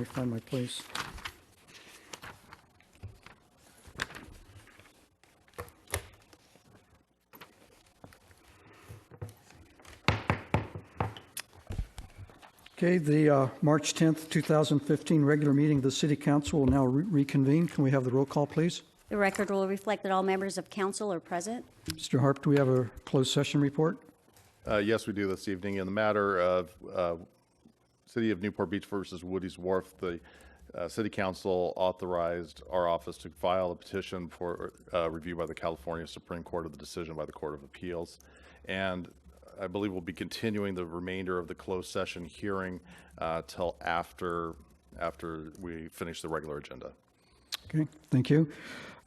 me find my place. Okay, the March 10th, 2015 regular meeting of the City Council will now reconvene. Can we have the roll call, please? The record will reflect that all members of council are present. Mr. Harp, do we have a closed session report? Yes, we do this evening. In the matter of City of Newport Beach versus Woody's Wharf, the City Council authorized our office to file a petition for review by the California Supreme Court of the decision by the Court of Appeals. And I believe we'll be continuing the remainder of the closed session hearing till after we finish the regular agenda. Okay, thank you.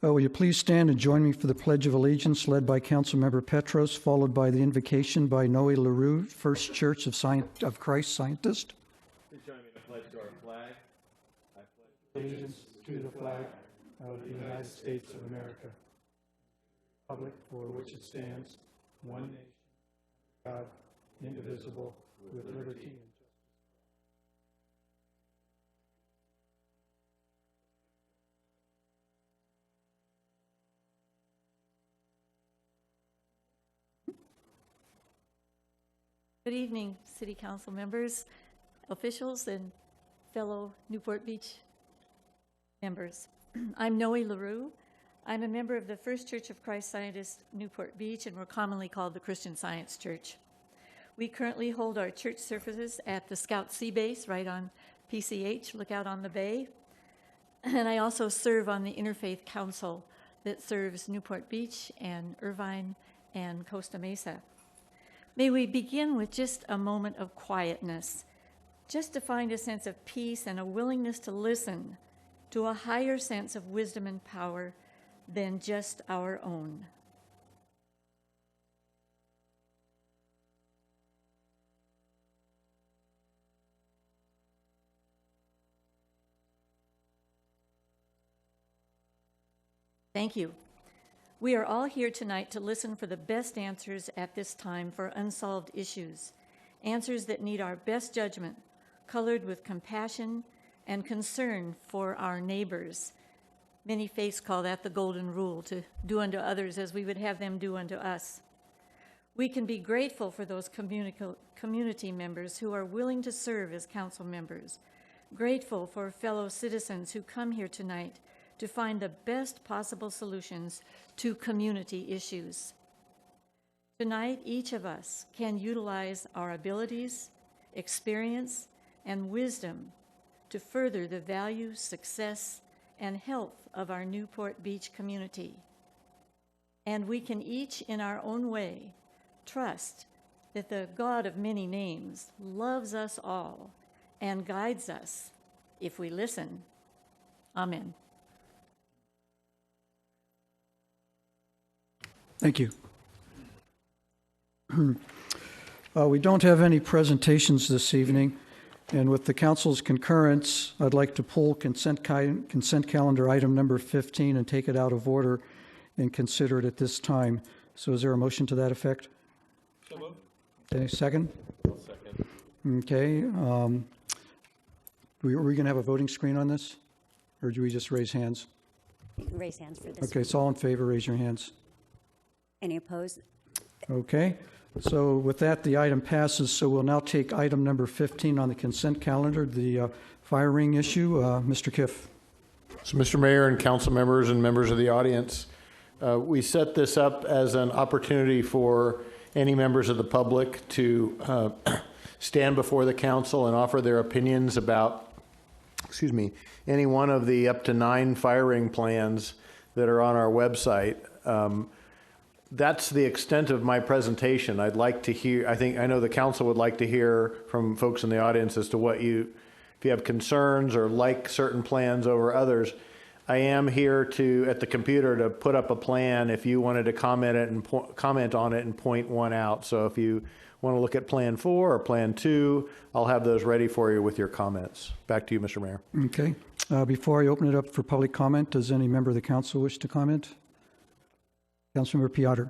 Will you please stand and join me for the Pledge of Allegiance led by Councilmember Petros, followed by the invocation by Noe LaRue, First Church of Christ Scientist. Please join me in the pledge to our flag. I pledge allegiance to the flag of the United States of America, republic for which it stands, one nation, God, indivisible, with liberty and justice. Good evening, City Council members, officials, and fellow Newport Beach members. I'm Noe LaRue. I'm a member of the First Church of Christ Scientist, Newport Beach, and we're commonly called the Christian Science Church. We currently hold our church services at the Scout Sea Base right on PCH, look out on the bay. And I also serve on the Interfaith Council that serves Newport Beach and Irvine and Costa Mesa. May we begin with just a moment of quietness, just to find a sense of peace and a willingness to listen to a higher sense of wisdom and power than just our own. Thank you. We are all here tonight to listen for the best answers at this time for unsolved issues, answers that need our best judgment, colored with compassion and concern for our neighbors. Many faiths call that the golden rule, to do unto others as we would have them do unto us. We can be grateful for those community members who are willing to serve as council members, grateful for fellow citizens who come here tonight to find the best possible solutions to community issues. Tonight, each of us can utilize our abilities, experience, and wisdom to further the value, success, and health of our Newport Beach community. And we can each, in our own way, trust that the God of many names loves us all and guides us if we listen. Amen. Thank you. We don't have any presentations this evening, and with the council's concurrence, I'd like to pull consent calendar item number 15 and take it out of order and consider it at this time. So is there a motion to that effect? So moved. Okay, second? Second. Okay. Are we going to have a voting screen on this, or do we just raise hands? You can raise hands for this. Okay, so all in favor, raise your hands. Any opposed? Okay, so with that, the item passes. So we'll now take item number 15 on the consent calendar, the fire ring issue. Mr. Kiff. So, Mr. Mayor and council members and members of the audience, we set this up as an opportunity for any members of the public to stand before the council and offer their opinions about, any one of the up to 9 fire ring plans that are on our website. That's the extent of my presentation. I'd like to hear, I know the council would like to hear from folks in the audience as to what if you have concerns or like certain plans over others. I am here at the computer to put up a plan if you wanted to comment on it and point one out. So if you want to look at Plan 4 or Plan 2, I'll have those ready for you with your comments. Back to you, Mr. Mayor. Okay. Before I open it up for public comment, does any member of the council wish to comment? Councilmember Piotr.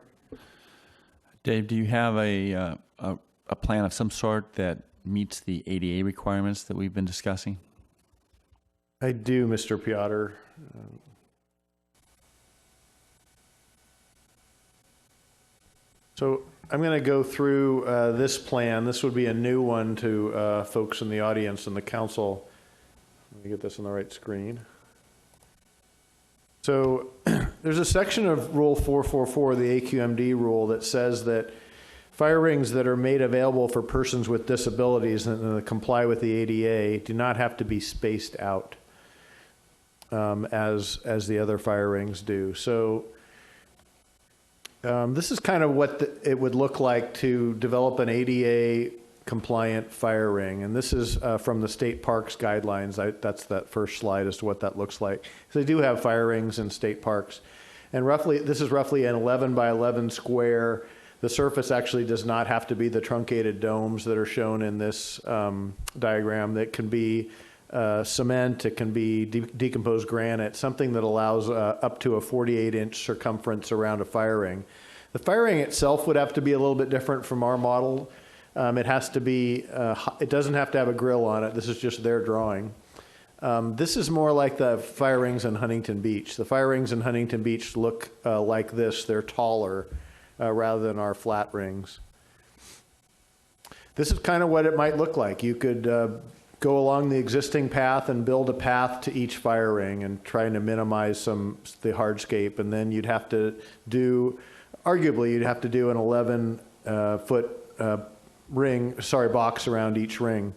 Dave, do you have a plan of some sort that meets the ADA requirements that we've been discussing? I do, Mr. Piotr. So I'm going to go through this plan. This would be a new one to folks in the audience and the council. Let me get this on the right screen. So there's a section of Rule 444, the AQMD rule, that says that fire rings that are made available for persons with disabilities and that comply with the ADA do not have to be spaced out as the other fire rings do. So this is kind of what it would look like to develop an ADA compliant fire ring. And this is from the state parks guidelines. That's that first slide as to what that looks like. So they do have fire rings in state parks. And this is roughly an 11 by 11 square. The surface actually does not have to be the truncated domes that are shown in this diagram. That can be cement, it can be decomposed granite, something that allows up to a 48-inch circumference around a fire ring. The fire ring itself would have to be a little bit different from our model. It has to be, it doesn't have to have a grill on it. This is just their drawing. This is more like the fire rings in Huntington Beach. The fire rings in Huntington Beach look like this. They're taller rather than our flat rings. This is kind of what it might look like. You could go along the existing path and build a path to each fire ring and trying to minimize the hardscape. And then you'd have to do, arguably, you'd have to do an 11-foot box around each ring.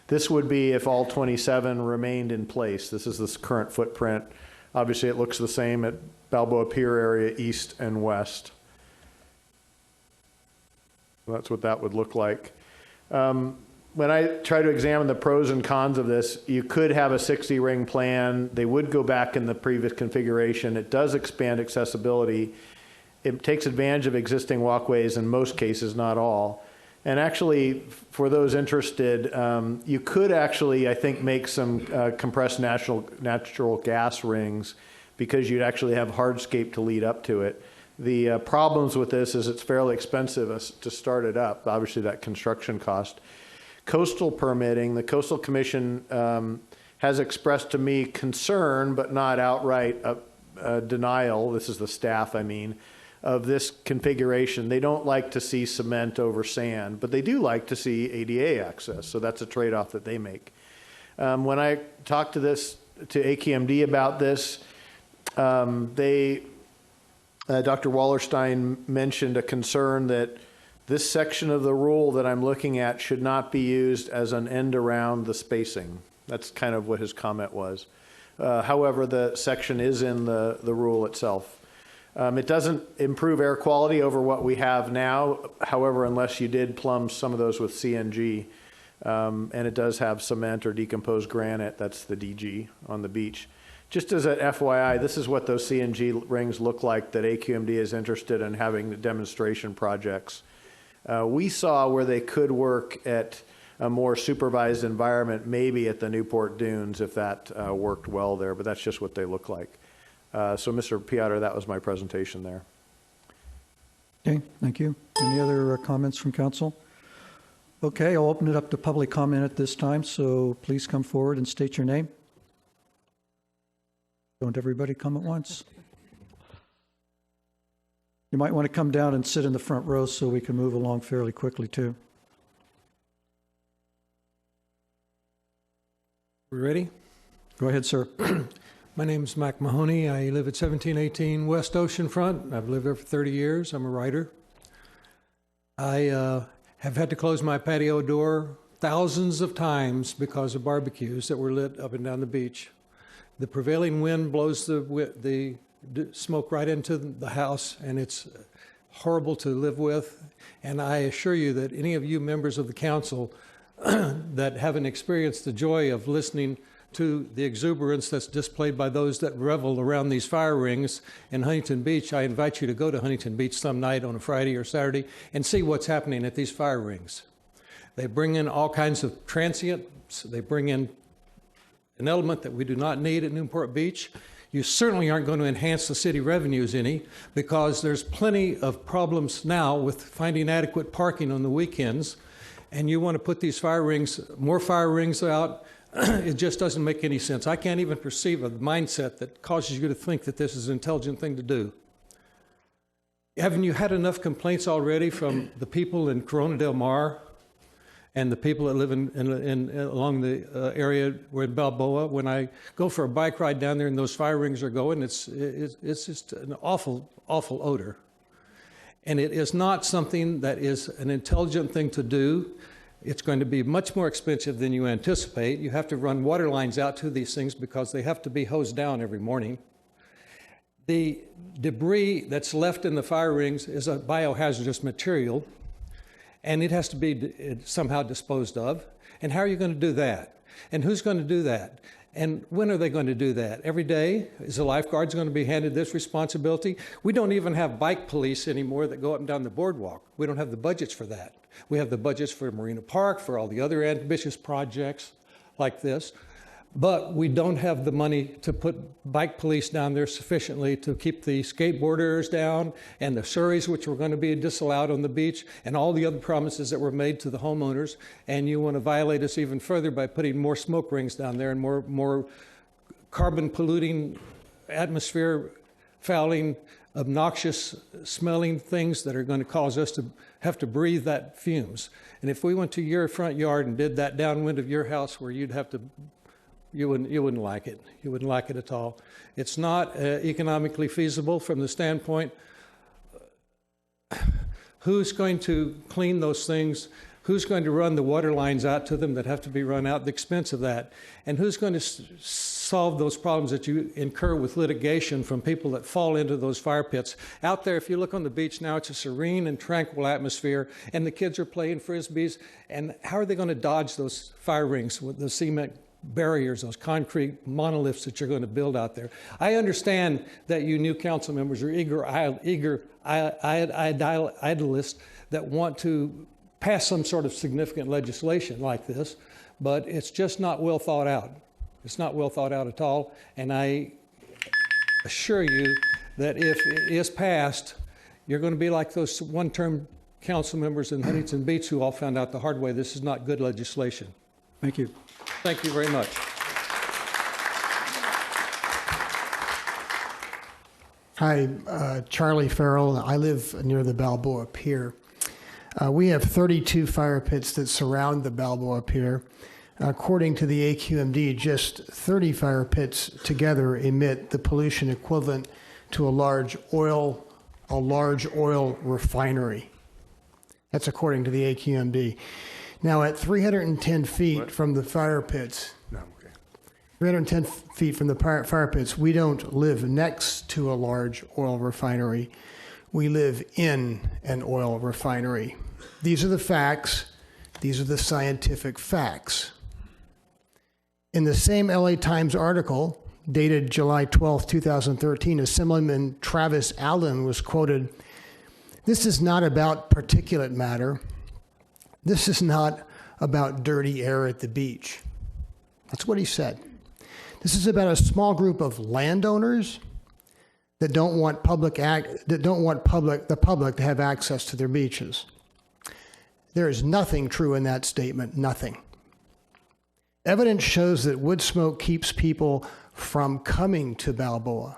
This would be if all 27 remained in place. This is this current footprint. Obviously, it looks the same at Balboa Pier area, east and west. So that's what that would look like. When I try to examine the pros and cons of this, you could have a 60-ring plan. They would go back in the previous configuration. It does expand accessibility. It takes advantage of existing walkways in most cases, not all. And actually, for those interested, you could actually, I think, make some compressed natural gas rings because you'd actually have hardscape to lead up to it. The problems with this is it's fairly expensive to start it up, obviously that construction cost. Coastal permitting, the Coastal Commission has expressed to me concern, but not outright denial, this is the staff I mean, of this configuration. They don't like to see cement over sand, but they do like to see ADA access, so that's a trade-off that they make. When I talked to AQMD about this, Dr. Wallerstein mentioned a concern that this section of the rule that I'm looking at should not be used as an end around the spacing. That's kind of what his comment was. However, the section is in the rule itself. It doesn't improve air quality over what we have now, however, unless you did plumb some of those with CNG. And it does have cement or decomposed granite, that's the DG on the beach. Just as an FYI, this is what those CNG rings look like that AQMD is interested in having the demonstration projects. We saw where they could work at a more supervised environment, maybe at the Newport Dunes if that worked well there, but that's just what they look like. So Mr. Piotr, that was my presentation there. Okay, thank you. Any other comments from council? Okay, I'll open it up to public comment at this time, so please come forward and state your name. Don't everybody come at once. You might want to come down and sit in the front row so we can move along fairly quickly too. We ready? Go ahead, sir. My name's Mac Mahoney. I live at 1718 West Ocean Front. I've lived there for 30 years. I'm a writer. I have had to close my patio door thousands of times because of barbecues that were lit up and down the beach. The prevailing wind blows the smoke right into the house, and it's horrible to live with. And I assure you that any of you members of the council that haven't experienced the joy of listening to the exuberance that's displayed by those that revel around these fire rings in Huntington Beach, I invite you to go to Huntington Beach some night on a Friday or Saturday and see what's happening at these fire rings. They bring in all kinds of transients. They bring in an element that we do not need at Newport Beach. You certainly aren't going to enhance the city revenues any, because there's plenty of problems now with finding adequate parking on the weekends. And you want to put these fire rings, more fire rings out, It just doesn't make any sense. I can't even perceive a mindset that causes you to think that this is an intelligent thing to do. Haven't you had enough complaints already from the people in Corona del Mar and the people that live along the area where in Balboa? When I go for a bike ride down there and those fire rings are going, it's just an awful, awful odor. And it is not something that is an intelligent thing to do. It's going to be much more expensive than you anticipate. You have to run water lines out to these things because they have to be hosed down every morning. The debris that's left in the fire rings is a biohazardous material, and it has to be somehow disposed of. And how are you going to do that? And who's going to do that? And when are they going to do that? Every day? Is the lifeguards going to be handed this responsibility? We don't even have bike police anymore that go up and down the boardwalk. We don't have the budgets for that. We have the budgets for Marina Park, for all the other ambitious projects like this. But we don't have the money to put bike police down there sufficiently to keep the skateboarders down and the surreys, which were going to be disallowed on the beach, and all the other promises that were made to the homeowners. And you want to violate us even further by putting more smoke rings down there and more carbon polluting, atmosphere fouling, obnoxious smelling things that are going to cause us to have to breathe that fumes. And if we went to your front yard and did that downwind of your house where you'd have to, you wouldn't like it. You wouldn't like it at all. It's not economically feasible from the standpoint, who's going to clean those things? Who's going to run the water lines out to them that have to be run out, the expense of that? And who's going to solve those problems that you incur with litigation from people that fall into those fire pits? Out there, if you look on the beach now, it's a serene and tranquil atmosphere, and the kids are playing frisbees. And how are they going to dodge those fire rings with the cement barriers, those concrete monoliths that you're going to build out there? I understand that you new council members are eager idealists that want to pass some sort of significant legislation like this, but it's just not well thought out. It's not well thought out at all, and I assure you that if it is passed, you're going to be like those one-term council members in Huntington Beach who all found out the hard way this is not good legislation. Thank you. Thank you very much. Hi, Charlie Farrell. I live near the Balboa Pier. We have 32 fire pits that surround the Balboa Pier. According to the AQMD, just 30 fire pits together emit the pollution equivalent to a large oil refinery. That's according to the AQMD. Now, at 310 feet from the fire pits, 310 feet from the fire pits, we don't live next to a large oil refinery. We live in an oil refinery. These are the facts. These are the scientific facts. In the same LA Times article, dated July 12, 2013, Assemblyman Travis Allen was quoted, "This is not about particulate matter. This is not about dirty air at the beach." That's what he said. This is about a small group of landowners that don't want the public to have access to their beaches. There is nothing true in that statement, nothing. Evidence shows that wood smoke keeps people from coming to Balboa.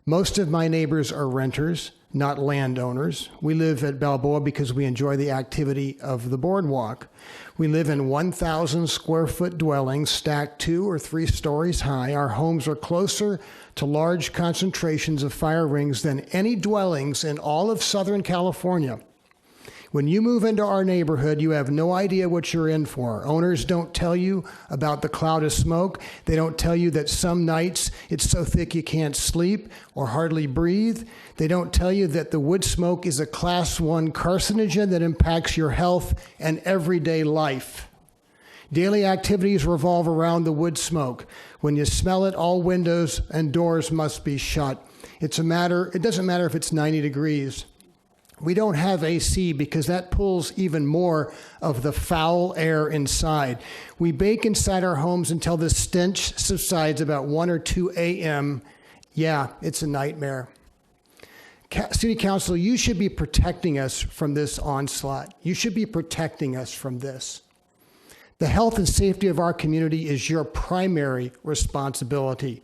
Most of my neighbors are renters, not landowners. We live at Balboa because we enjoy the activity of the boardwalk. We live in 1,000 square foot dwellings stacked 2 or 3 stories high. Our homes are closer to large concentrations of fire rings than any dwellings in all of Southern California. When you move into our neighborhood, you have no idea what you're in for. Owners don't tell you about the cloud of smoke. They don't tell you that some nights it's so thick you can't sleep or hardly breathe. They don't tell you that the wood smoke is a class 1 carcinogen that impacts your health and everyday life. Daily activities revolve around the wood smoke. When you smell it, all windows and doors must be shut. It doesn't matter if it's 90 degrees. We don't have AC because that pulls even more of the foul air inside. We bake inside our homes until the stench subsides about 1 or 2 a.m. Yeah, it's a nightmare. City Council, you should be protecting us from this onslaught. You should be protecting us from this. The health and safety of our community is your primary responsibility.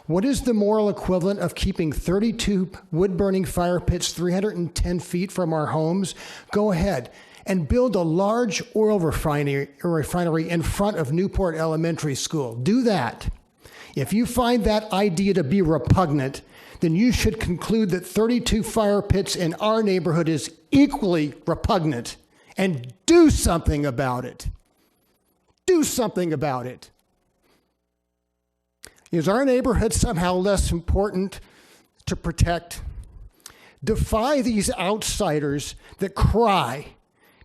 What is the moral equivalent of keeping 32 wood-burning fire pits 310 feet from our homes? Go ahead and build a large oil refinery in front of Newport Elementary School. Do that. If you find that idea to be repugnant, then you should conclude that 32 fire pits in our neighborhood is equally repugnant, and do something about it. Do something about it. Is our neighborhood somehow less important to protect? Defy these outsiders that cry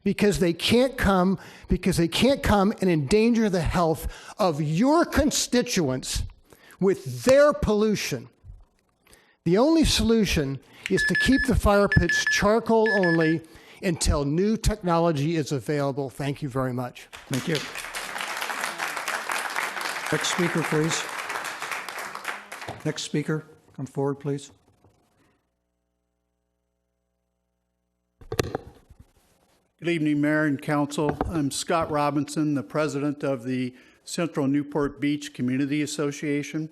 because they can't come and endanger the health of your constituents with their pollution. The only solution is to keep the fire pits charcoal only until new technology is available. Thank you very much. Thank you. Next speaker, please. Next speaker, come forward, please. Good evening, Mayor and Council. I'm Scott Robinson, the president of the Central Newport Beach Community Association.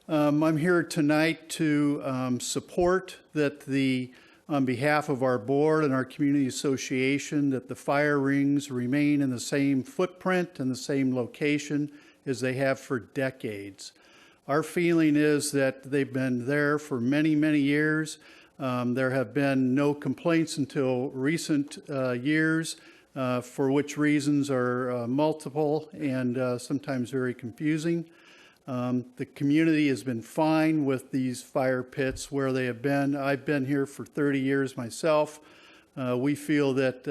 I'm here tonight to support that on behalf of our board and our community association, that the fire rings remain in the same footprint and the same location as they have for decades. Our feeling is that they've been there for many, many years. There have been no complaints until recent years, for which reasons are multiple and sometimes very confusing. The community has been fine with these fire pits where they have been. I've been here for 30 years myself. We feel that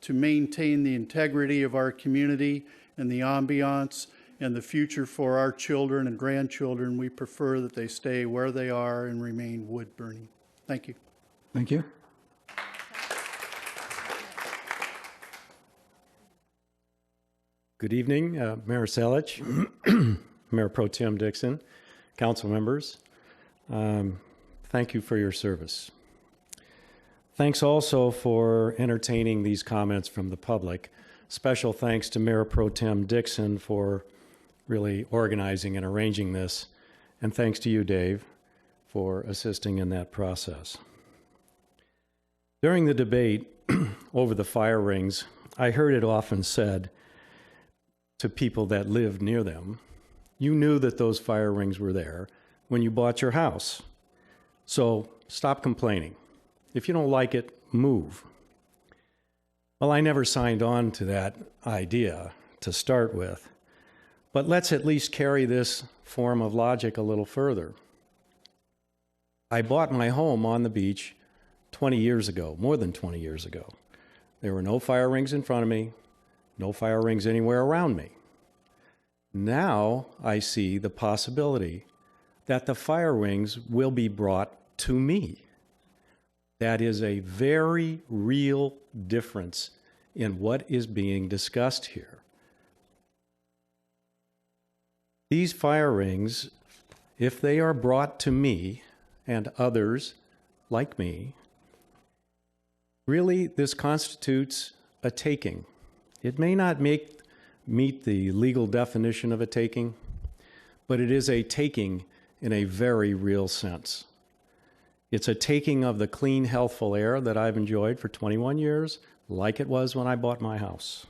to maintain the integrity of our community and the ambiance and the future for our children and grandchildren, we prefer that they stay where they are and remain wood burning. Thank you. Thank you. Good evening, Mayor Selich, Mayor Pro Tem Dixon, council members. Thank you for your service. Thanks also for entertaining these comments from the public. Special thanks to Mayor Pro Tem Dixon for really organizing and arranging this. And thanks to you, Dave, for assisting in that process. During the debate over the fire rings, I heard it often said to people that lived near them, you knew that those fire rings were there when you bought your house. So stop complaining. If you don't like it, move. Well, I never signed on to that idea to start with, but let's at least carry this form of logic a little further. I bought my home on the beach 20 years ago, more than 20 years ago. There were no fire rings in front of me, no fire rings anywhere around me. Now I see the possibility that the fire rings will be brought to me. That is a very real difference in what is being discussed here. These fire rings, if they are brought to me and others like me, really this constitutes a taking. It may not meet the legal definition of a taking, but it is a taking in a very real sense. It's a taking of the clean, healthful air that I've enjoyed for 21 years, like it was when I bought my house.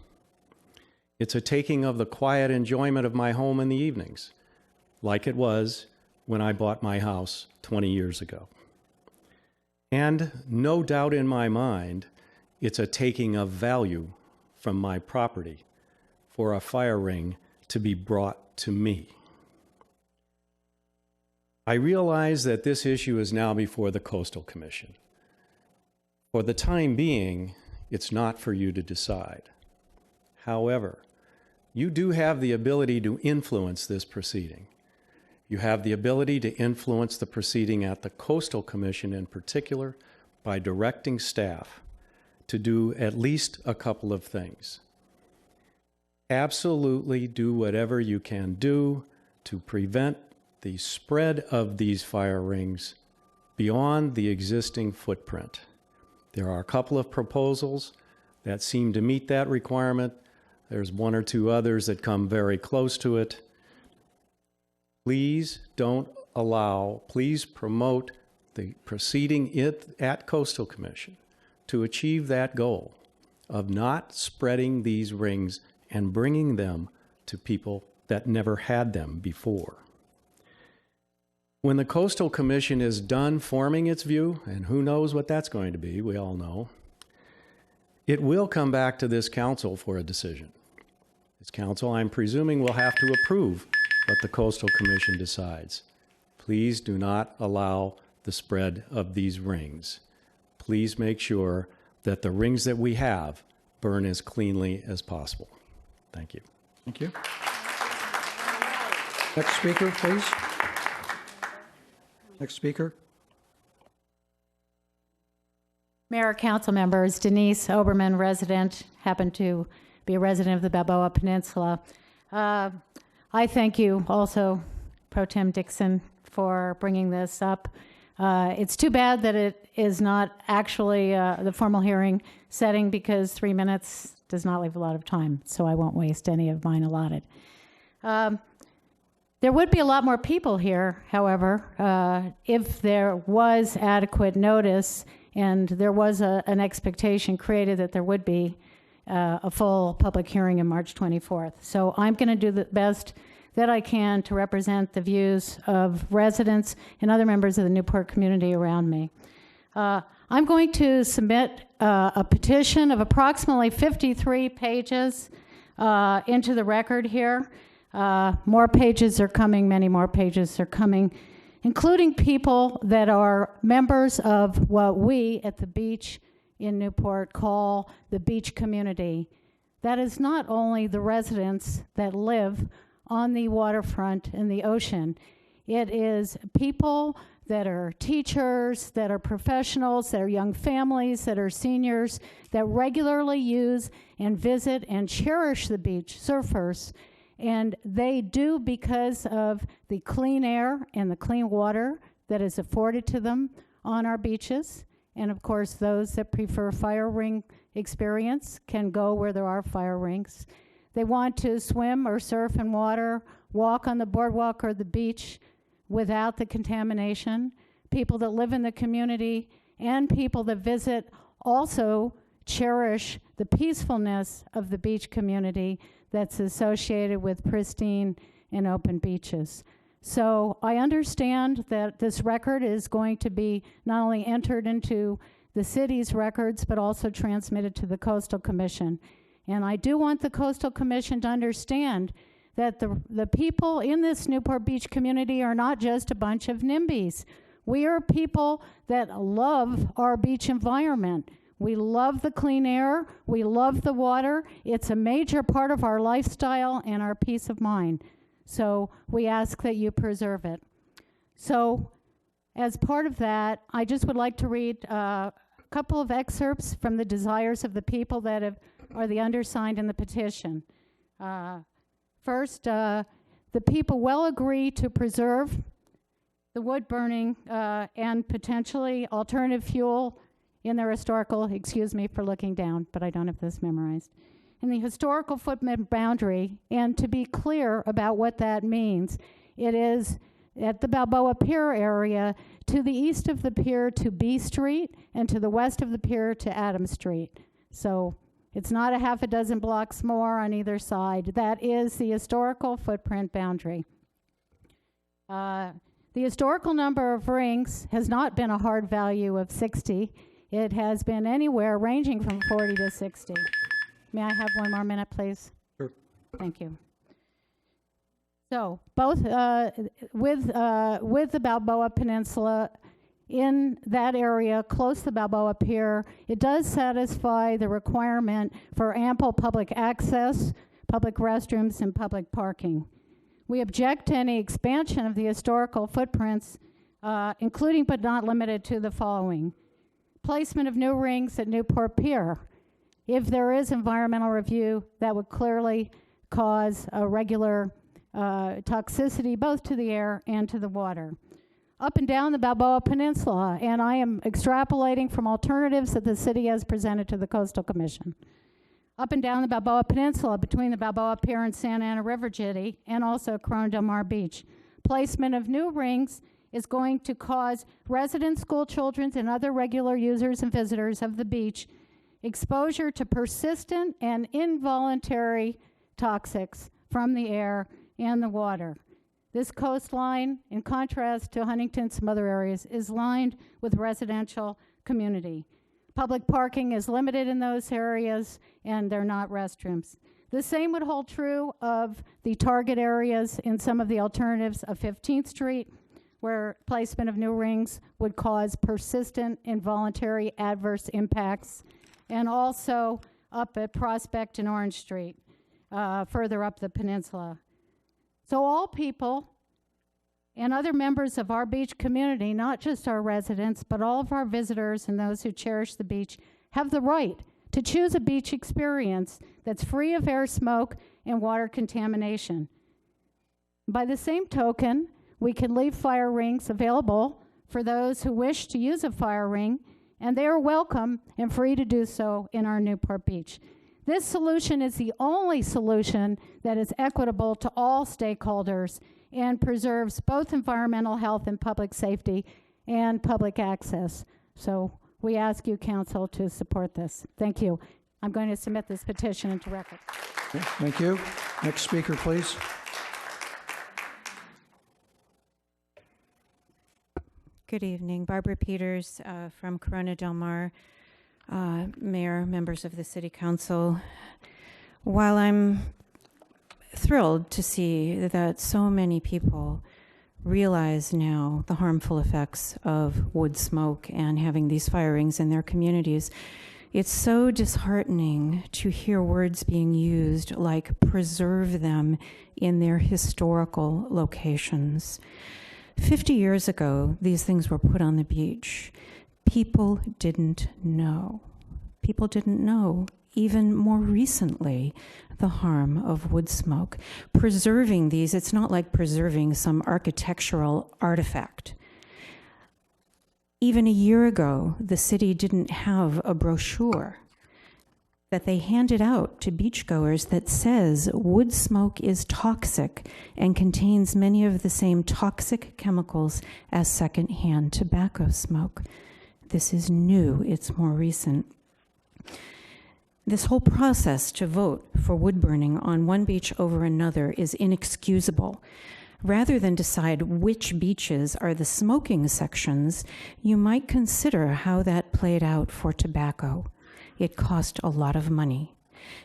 It's a taking of the quiet enjoyment of my home in the evenings, like it was when I bought my house 20 years ago. And no doubt in my mind, it's a taking of value from my property for a fire ring to be brought to me. I realize that this issue is now before the Coastal Commission. For the time being, it's not for you to decide. However, you do have the ability to influence this proceeding. You have the ability to influence the proceeding at the Coastal Commission in particular by directing staff to do at least a couple of things. Absolutely do whatever you can do to prevent the spread of these fire rings beyond the existing footprint. There are a couple of proposals that seem to meet that requirement. There's one or two others that come very close to it. Please please promote the proceeding at Coastal Commission to achieve that goal of not spreading these rings and bringing them to people that never had them before. When the Coastal Commission is done forming its view, and who knows what that's going to be, we all know, it will come back to this council for a decision. This council, I'm presuming, will have to approve what the Coastal Commission decides. Please do not allow the spread of these rings. Please make sure that the rings that we have burn as cleanly as possible. Thank you. Thank you. Next speaker, please. Next speaker. Mayor, council members, Denise Oberman, resident, happen to be a resident of the Balboa Peninsula. I thank you also, Pro Tem Dixon, for bringing this up. It's too bad that it is not actually the formal hearing setting, because 3 minutes does not leave a lot of time, so I won't waste any of mine allotted. There would be a lot more people here, however, if there was adequate notice and there was an expectation created that there would be a full public hearing on March 24th. So I'm going to do the best that I can to represent the views of residents and other members of the Newport community around me. I'm going to submit a petition of approximately 53 pages into the record here. More pages are coming, many more pages are coming, including people that are members of what we at the beach in Newport call the beach community. That is not only the residents that live on the waterfront and the ocean. It is people that are teachers, that are professionals, that are young families, that are seniors, that regularly use and visit and cherish the beach, surfers. And they do because of the clean air and the clean water that is afforded to them on our beaches. And of course, those that prefer fire ring experience can go where there are fire rings. They want to swim or surf in water, walk on the boardwalk or the beach without the contamination. People that live in the community and people that visit also cherish the peacefulness of the beach community that's associated with pristine and open beaches. So I understand that this record is going to be not only entered into the city's records, but also transmitted to the Coastal Commission. And I do want the Coastal Commission to understand that the people in this Newport Beach community are not just a bunch of NIMBYs. We are people that love our beach environment. We love the clean air. We love the water. It's a major part of our lifestyle and our peace of mind. So we ask that you preserve it. So as part of that, I just would like to read a couple of excerpts from the desires of the people that are the undersigned in the petition. First, the people will agree to preserve the wood burning and potentially alternative fuel in their historical, excuse me for looking down, but I don't have this memorized, in the historical footprint boundary. And to be clear about what that means, it is at the Balboa Pier area, to the east of the pier to B Street, and to the west of the pier to Adams Street. So it's not a half a dozen blocks more on either side. That is the historical footprint boundary. The historical number of rings has not been a hard value of 60. It has been anywhere ranging from 40 to 60. May I have 1 more minute, please? Sure. Thank you. So both with the Balboa Peninsula in that area close to the Balboa Pier, it does satisfy the requirement for ample public access, public restrooms, and public parking. We object to any expansion of the historical footprints, including but not limited to the following: placement of new rings at Newport Pier. If there is environmental review, that would clearly cause a regular toxicity both to the air and to the water. Up and down the Balboa Peninsula, and I am extrapolating from alternatives that the city has presented to the Coastal Commission. up and down the Balboa Peninsula between the Balboa Pier and Santa Ana River Jetty, and also Corona Del Mar Beach. Placement of new rings is going to cause residents, school children, and other regular users and visitors of the beach exposure to persistent and involuntary toxics from the air and the water. This coastline, in contrast to Huntington and some other areas, is lined with residential community. Public parking is limited in those areas, and they're not restrooms. The same would hold true of the target areas in some of the alternatives of 15th Street, where placement of new rings would cause persistent involuntary adverse impacts, and also up at Prospect and Orange Street, further up the peninsula. So all people and other members of our beach community, not just our residents, but all of our visitors and those who cherish the beach, have the right to choose a beach experience that's free of air smoke and water contamination. By the same token, we can leave fire rings available for those who wish to use a fire ring, and they are welcome and free to do so in our Newport Beach. This solution is the only solution that is equitable to all stakeholders and preserves both environmental health and public safety and public access. So we ask you, Council, to support this. Thank you. I'm going to submit this petition into record. Okay, thank you. Next speaker, please. Good evening. Barbara Peters from Corona Del Mar. Mayor, members of the City Council. While I'm thrilled to see that so many people realize now the harmful effects of wood smoke and having these fire rings in their communities, it's so disheartening to hear words being used like preserve them in their historical locations. 50 years ago, these things were put on the beach. People didn't know. People didn't know, even more recently, the harm of wood smoke. Preserving these, it's not like preserving some architectural artifact. Even a year ago, the city didn't have a brochure that they handed out to beachgoers that says wood smoke is toxic and contains many of the same toxic chemicals as secondhand tobacco smoke. This is new, it's more recent. This whole process to vote for wood burning on one beach over another is inexcusable. Rather than decide which beaches are the smoking sections, you might consider how that played out for tobacco. It cost a lot of money.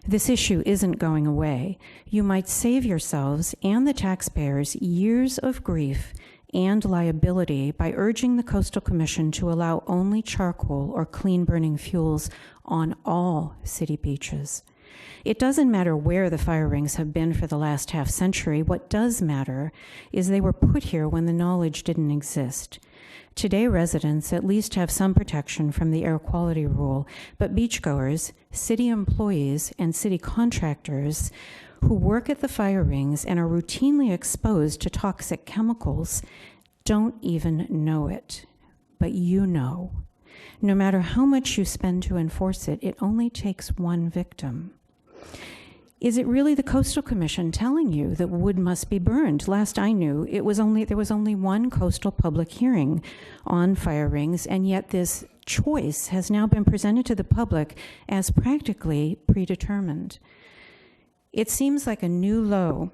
This issue isn't going away. You might save yourselves and the taxpayers years of grief and liability by urging the Coastal Commission to allow only charcoal or clean burning fuels on all city beaches. It doesn't matter where the fire rings have been for the last half century. What does matter is they were put here when the knowledge didn't exist. Today, residents at least have some protection from the air quality rule, but beachgoers, city employees, and city contractors who work at the fire rings and are routinely exposed to toxic chemicals don't even know it. But you know. No matter how much you spend to enforce it, it only takes one victim. Is it really the Coastal Commission telling you that wood must be burned? Last I knew, there was only one coastal public hearing on fire rings, and yet this choice has now been presented to the public as practically predetermined. It seems like a new low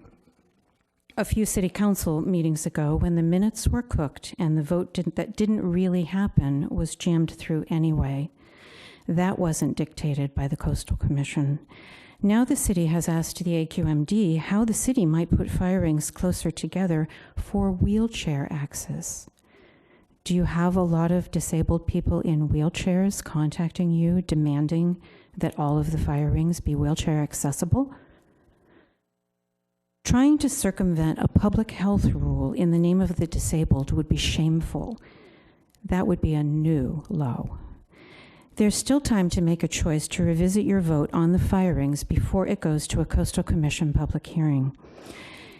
a few city council meetings ago when the minutes were cooked and the vote that didn't really happen was jammed through anyway. That wasn't dictated by the Coastal Commission. Now the city has asked the AQMD how the city might put fire rings closer together for wheelchair access. Do you have a lot of disabled people in wheelchairs contacting you, demanding that all of the fire rings be wheelchair accessible? Trying to circumvent a public health rule in the name of the disabled would be shameful. That would be a new low. There's still time to make a choice to revisit your vote on the fire rings before it goes to a Coastal Commission public hearing.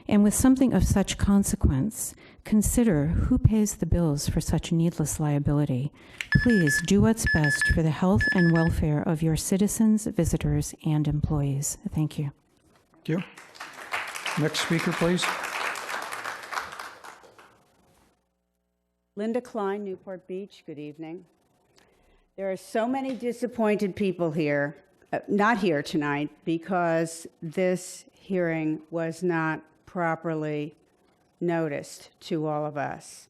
And with something of such consequence, consider who pays the bills for such needless liability. Please do what's best for the health and welfare of your citizens, visitors, and employees. Thank you. Thank you. Next speaker, please. Linda Klein, Newport Beach. Good evening. There are so many disappointed people here, not here tonight, because this hearing was not properly noticed to all of us.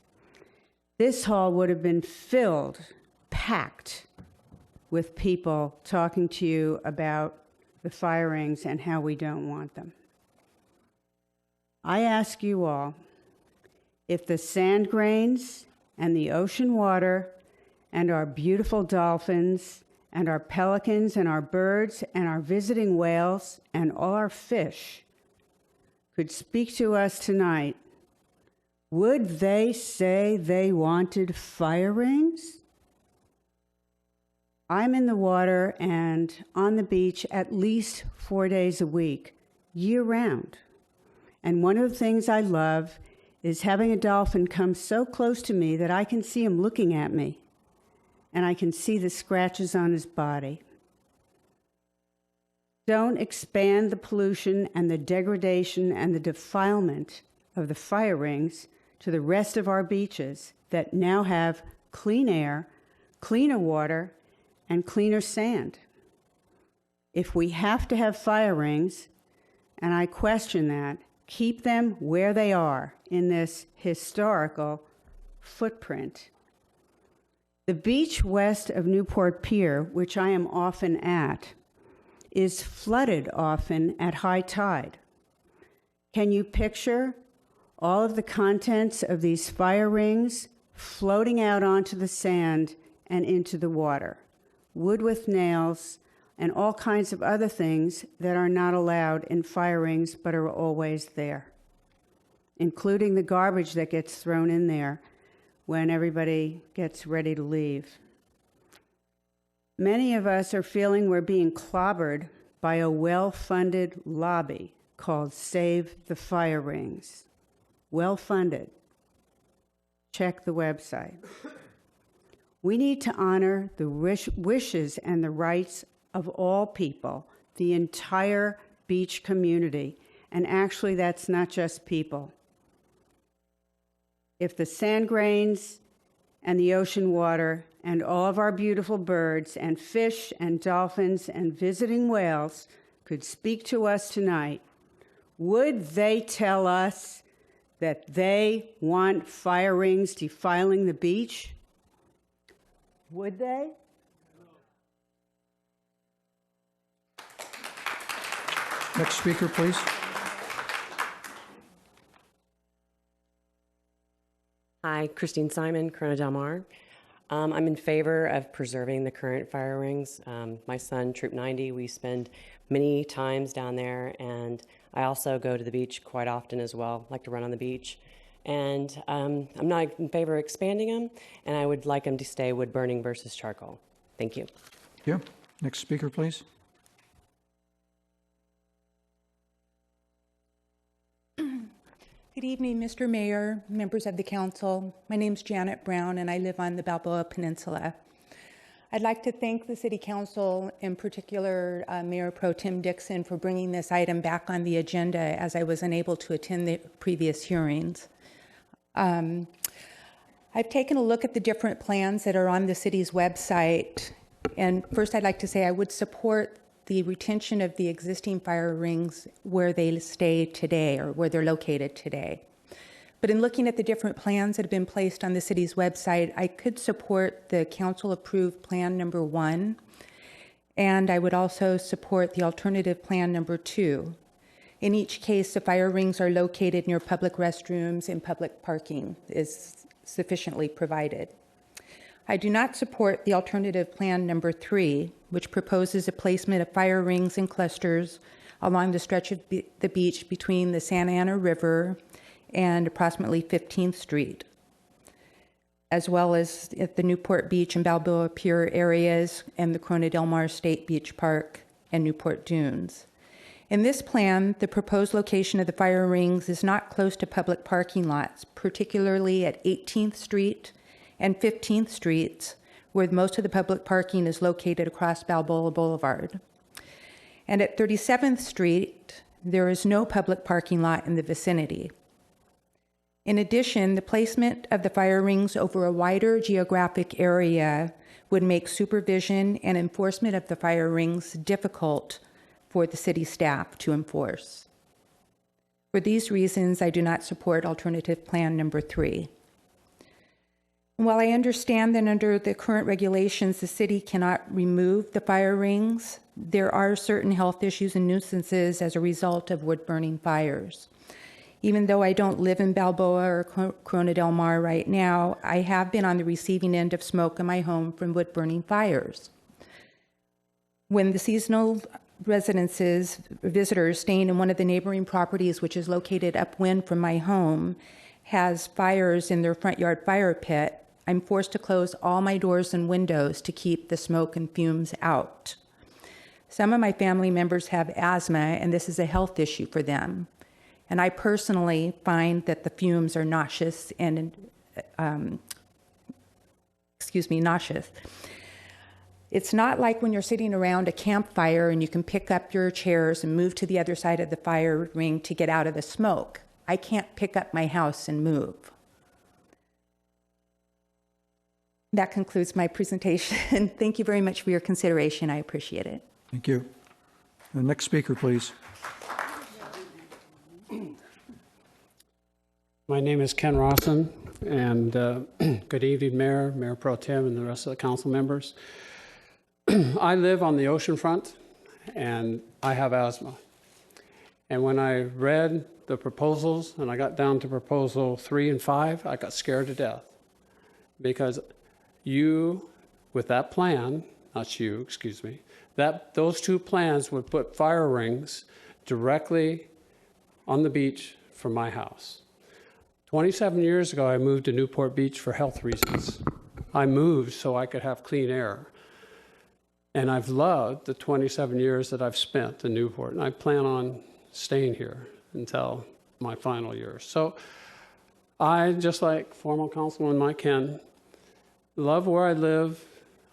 This hall would have been filled, packed with people talking to you about the fire rings and how we don't want them. I ask you all, if the sand grains and the ocean water and our beautiful dolphins and our pelicans and our birds and our visiting whales and all our fish could speak to us tonight, would they say they wanted fire rings? I'm in the water and on the beach at least 4 days a week, year round. And one of the things I love is having a dolphin come so close to me that I can see him looking at me, and I can see the scratches on his body. Don't expand the pollution and the degradation and the defilement of the fire rings to the rest of our beaches that now have clean air, cleaner water, and cleaner sand. If we have to have fire rings, and I question that, keep them where they are in this historical footprint. The beach west of Newport Pier, which I am often at, is flooded often at high tide. Can you picture all of the contents of these fire rings floating out onto the sand and into the water? Wood with nails and all kinds of other things that are not allowed in fire rings but are always there, including the garbage that gets thrown in there when everybody gets ready to leave. Many of us are feeling we're being clobbered by a well-funded lobby called Save the Fire Rings. Well-funded. Check the website. We need to honor the wishes and the rights of all people, the entire beach community. And actually, that's not just people. If the sand grains and the ocean water and all of our beautiful birds and fish and dolphins and visiting whales could speak to us tonight, would they tell us that they want fire rings defiling the beach? Would they? Next speaker, please. Hi, Christine Simon, Corona Del Mar. I'm in favor of preserving the current fire rings. My son, Troop 90, we spend many times down there, and I also go to the beach quite often as well, like to run on the beach. And I'm not in favor of expanding them, and I would like them to stay wood burning versus charcoal. Thank you. Thank you. Next speaker, please. Good evening, Mr. Mayor, members of the council. My name's Janet Brown, and I live on the Balboa Peninsula. I'd like to thank the City Council, in particular Mayor Pro Tem Dixon, for bringing this item back on the agenda as I was unable to attend the previous hearings. I've taken a look at the different plans that are on the city's website, and first I'd like to say I would support the retention of the existing fire rings where they stay today or where they're located today. But in looking at the different plans that have been placed on the city's website, I could support the council-approved plan number 1, and I would also support the alternative plan number 2. In each case, the fire rings are located near public restrooms and public parking is sufficiently provided. I do not support the alternative plan number 3, which proposes a placement of fire rings and clusters along the stretch of the beach between the Santa Ana River and approximately 15th Street, as well as at the Newport Beach and Balboa Pier areas and the Corona Del Mar State Beach Park and Newport Dunes. In this plan, the proposed location of the fire rings is not close to public parking lots, particularly at 18th Street and 15th Streets, where most of the public parking is located across Balboa Boulevard. And at 37th Street, there is no public parking lot in the vicinity. In addition, the placement of the fire rings over a wider geographic area would make supervision and enforcement of the fire rings difficult for the city staff to enforce. For these reasons, I do not support alternative plan number 3. While I understand that under the current regulations, the city cannot remove the fire rings, there are certain health issues and nuisances as a result of wood-burning fires. Even though I don't live in Balboa or Corona del Mar right now, I have been on the receiving end of smoke in my home from wood-burning fires. When the seasonal visitors staying in one of the neighboring properties, which is located upwind from my home, has fires in their front yard fire pit, I'm forced to close all my doors and windows to keep the smoke and fumes out. Some of my family members have asthma, and this is a health issue for them. And I personally find that the fumes are nauseous and, nauseous. It's not like when you're sitting around a campfire and you can pick up your chairs and move to the other side of the fire ring to get out of the smoke. I can't pick up my house and move. That concludes my presentation. Thank you very much for your consideration. I appreciate it. Thank you. The next speaker, please. My name is Ken Rawson, and good evening, Mayor, Mayor Pro Tem, and the rest of the council members. I live on the ocean front, and I have asthma. And when I read the proposals, and I got down to proposal 3 and 5, I got scared to death. Because you, with that plan, not you, excuse me, those 2 plans would put fire rings directly on the beach from my house. 27 years ago, I moved to Newport Beach for health reasons. I moved so I could have clean air. And I've loved the 27 years that I've spent in Newport, and I plan on staying here until my final years. So I, just like former Councilman Mike Ken, love where I live.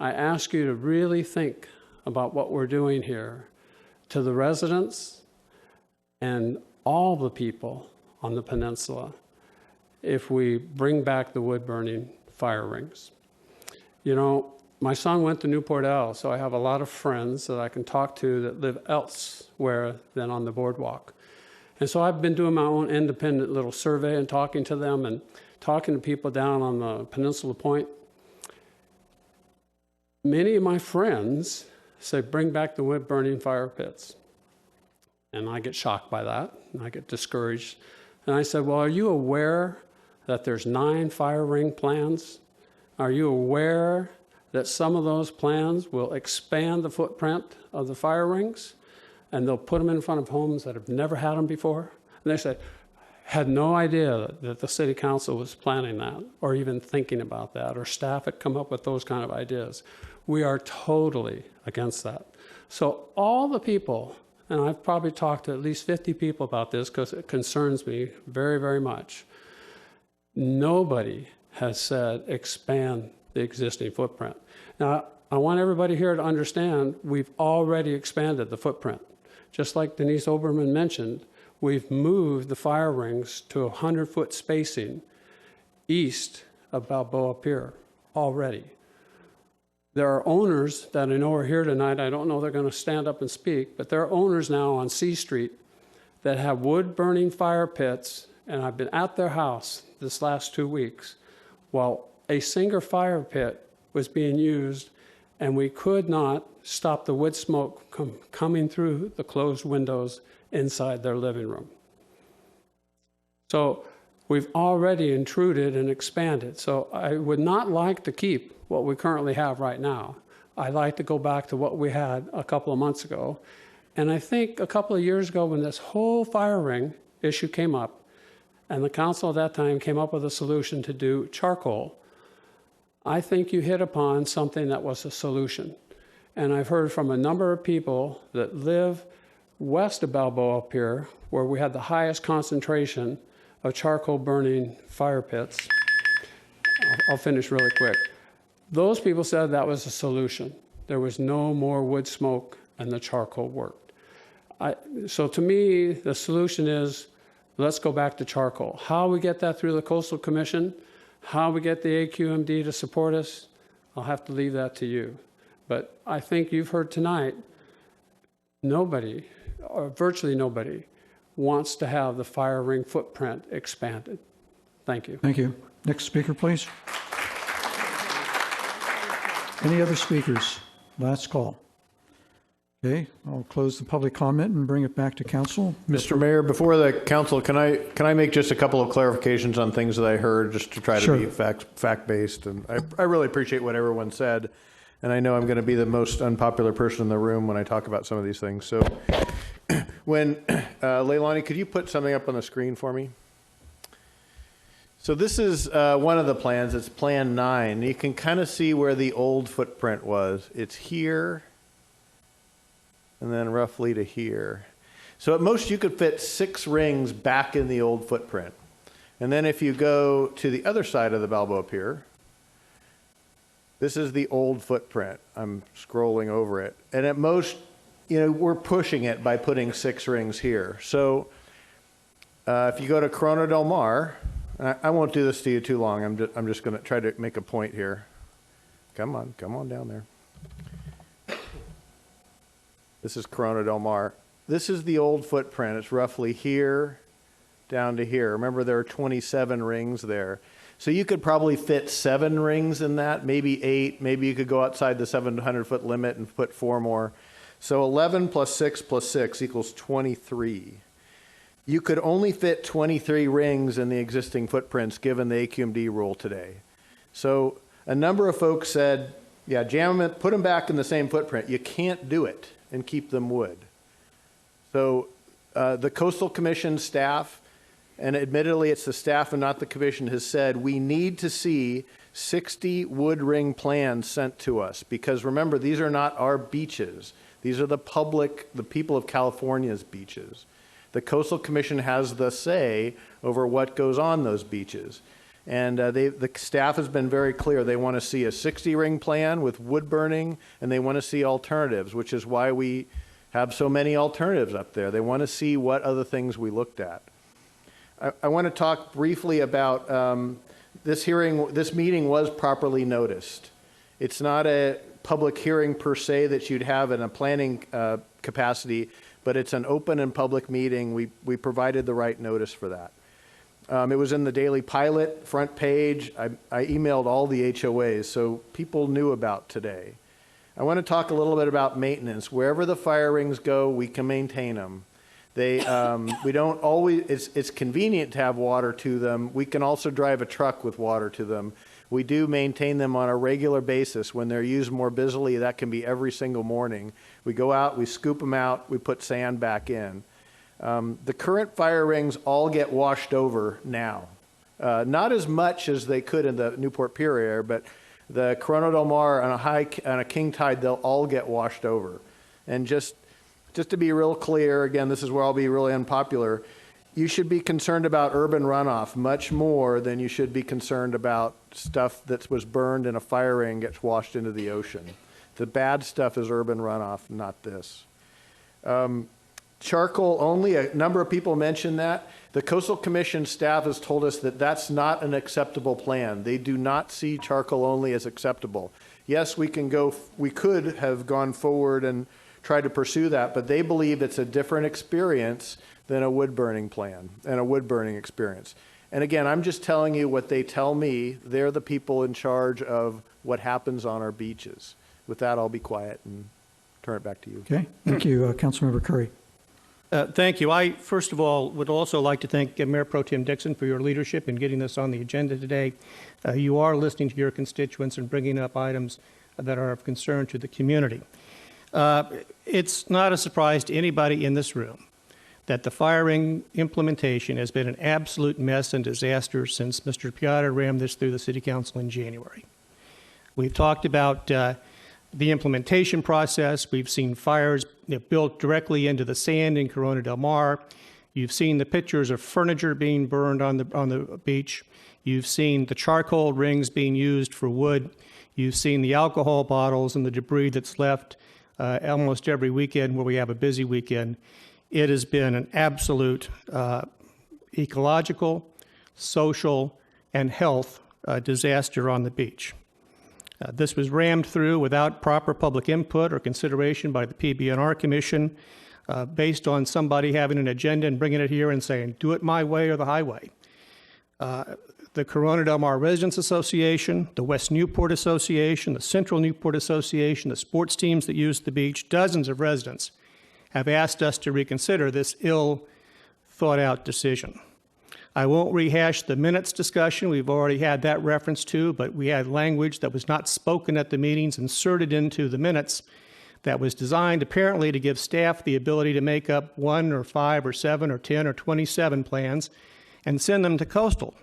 I ask you to really think about what we're doing here to the residents and all the people on the peninsula if we bring back the wood-burning fire rings. You know, my son went to Newport L, so I have a lot of friends that I can talk to that live elsewhere than on the boardwalk. And so I've been doing my own independent little survey and talking to them and talking to people down on the Peninsula Point. Many of my friends say, bring back the wood-burning fire pits. And I get shocked by that, and I get discouraged. And I said, well, are you aware that there's 9 fire ring plans? Are you aware that some of those plans will expand the footprint of the fire rings, and they'll put them in front of homes that have never had them before? And they said, had no idea that the city council was planning that, or even thinking about that, or staff had come up with those kind of ideas. We are totally against that. So all the people, and I've probably talked to at least 50 people about this because it concerns me very, very much. Nobody has said expand the existing footprint. Now, I want everybody here to understand we've already expanded the footprint. Just like Denise Oberman mentioned, we've moved the fire rings to 100-foot spacing east of Balboa Pier already. There are owners that I know are here tonight. I don't know if they're going to stand up and speak, but there are owners now on C Street that have wood-burning fire pits, and I've been at their house this last 2 weeks while a single fire pit was being used, and we could not stop the wood smoke coming through the closed windows inside their living room. So we've already intruded and expanded. So I would not like to keep what we currently have right now. I'd like to go back to what we had a couple of months ago. And I think a couple of years ago when this whole fire ring issue came up, and the council at that time came up with a solution to do charcoal, I think you hit upon something that was a solution. And I've heard from a number of people that live west of Balboa Pier, where we had the highest concentration of charcoal burning fire pits. I'll finish really quick. Those people said that was a solution. There was no more wood smoke and the charcoal worked. So to me, the solution is let's go back to charcoal. How we get that through the Coastal Commission, how we get the AQMD to support us, I'll have to leave that to you. But I think you've heard tonight, nobody, or virtually nobody, wants to have the fire ring footprint expanded. Thank you. Thank you. Next speaker, please. Any other speakers? Last call. Okay, I'll close the public comment and bring it back to council. Mr. Mayor, before the council, can I make just a couple of clarifications on things that I heard, just to try to be fact-based? And I really appreciate what everyone said, and I know I'm going to be the most unpopular person in the room when I talk about some of these things. So when, Leilani, could you put something up on the screen for me? So this is one of the plans. It's Plan 9. You can kind of see where the old footprint was. It's here, and then roughly to here. So at most you could fit 6 rings back in the old footprint. And then if you go to the other side of the Balboa Pier, this is the old footprint. I'm scrolling over it. And at most, you know, we're pushing it by putting 6 rings here. So if you go to Corona del Mar, I won't do this to you too long. I'm just going to try to make a point here. Come on down there. This is Corona del Mar. This is the old footprint. It's roughly here down to here. Remember, there are 27 rings there. So you could probably fit 7 rings in that, maybe 8. Maybe you could go outside the 700-foot limit and put 4 more. So 11 plus 6 plus 6 equals 23. You could only fit 23 rings in the existing footprints given the AQMD rule today. So a number of folks said, yeah, jam them, put them back in the same footprint. You can't do it and keep them wood. So the Coastal Commission staff, and admittedly it's the staff and not the commission, has said we need to see 60 wood ring plans sent to us, because remember, these are not our beaches. These are the people of California's beaches. The Coastal Commission has the say over what goes on those beaches. And the staff has been very clear. They want to see a 60-ring plan with wood burning, and they want to see alternatives, which is why we have so many alternatives up there. They want to see what other things we looked at. I want to talk briefly about this meeting was properly noticed. It's not a public hearing per se that you'd have in a planning capacity, but it's an open and public meeting. We provided the right notice for that. It was in the Daily Pilot, front page. I emailed all the HOAs, so people knew about today. I want to talk a little bit about maintenance. Wherever the fire rings go, we can maintain them. We don't always, it's convenient to have water to them. We can also drive a truck with water to them. We do maintain them on a regular basis. When they're used more busily, that can be every single morning. We go out, we scoop them out, we put sand back in. The current fire rings all get washed over now. Not as much as they could in the Newport Pier area, but the Corona del Mar on a king tide, they'll all get washed over. And just to be real clear, again, this is where I'll be really unpopular. You should be concerned about urban runoff much more than you should be concerned about stuff that was burned in a fire ring gets washed into the ocean. The bad stuff is urban runoff, not this. Charcoal only, a number of people mentioned that. The Coastal Commission staff has told us that that's not an acceptable plan. They do not see charcoal only as acceptable. Yes, we could have gone forward and tried to pursue that, but they believe it's a different experience than a wood burning plan and a wood burning experience. And again, I'm just telling you what they tell me. They're the people in charge of what happens on our beaches. With that, I'll be quiet and turn it back to you. Okay, thank you, Councilmember Curry. Thank you. I, first of all, would also like to thank Mayor Pro Tem Dixon for your leadership in getting this on the agenda today. You are listening to your constituents and bringing up items that are of concern to the community. It's not a surprise to anybody in this room that the fire ring implementation has been an absolute mess and disaster since Mr. Piotr rammed this through the City Council in January. We've talked about the implementation process. We've seen fires built directly into the sand in Corona del Mar. You've seen the pictures of furniture being burned on the beach. You've seen the charcoal rings being used for wood. You've seen the alcohol bottles and the debris that's left almost every weekend where we have a busy weekend. It has been an absolute ecological, social, and health disaster on the beach. This was rammed through without proper public input or consideration by the PBNR Commission based on somebody having an agenda and bringing it here and saying, do it my way or the highway. The Corona Del Mar Residents Association, the West Newport Association, the Central Newport Association, the sports teams that use the beach, dozens of residents have asked us to reconsider this ill-thought-out decision. I won't rehash the minutes discussion. We've already had that reference to, but we had language that was not spoken at the meetings inserted into the minutes that was designed apparently to give staff the ability to make up 1 or 5 or 7 or 10 or 27 plans and send them to coastal.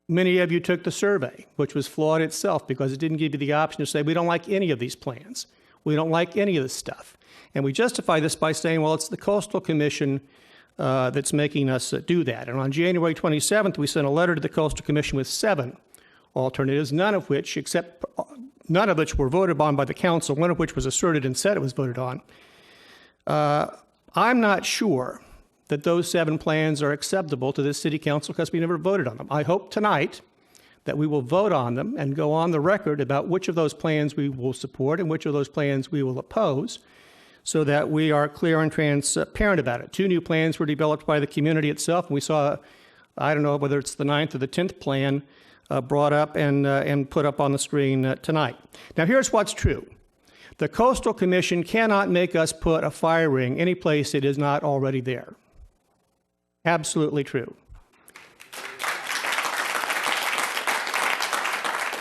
Many of you took the survey, which was flawed itself because it didn't give you the option to say, we don't like any of these plans. We don't like any of this stuff. And we justify this by saying, well, it's the Coastal Commission that's making us do that. And on January 27th, we sent a letter to the Coastal Commission with 7 alternatives, none of which were voted on by the council, one of which was asserted and said it was voted on. I'm not sure that those 7 plans are acceptable to this city council because we never voted on them. I hope tonight that we will vote on them and go on the record about which of those plans we will support and which of those plans we will oppose so that we are clear and transparent about it. 2 new plans were developed by the community itself, and we saw, I don't know whether it's the 9th or the 10th plan brought up and put up on the screen tonight. Now here's what's true. The Coastal Commission cannot make us put a fire ring any place it is not already there. Absolutely true.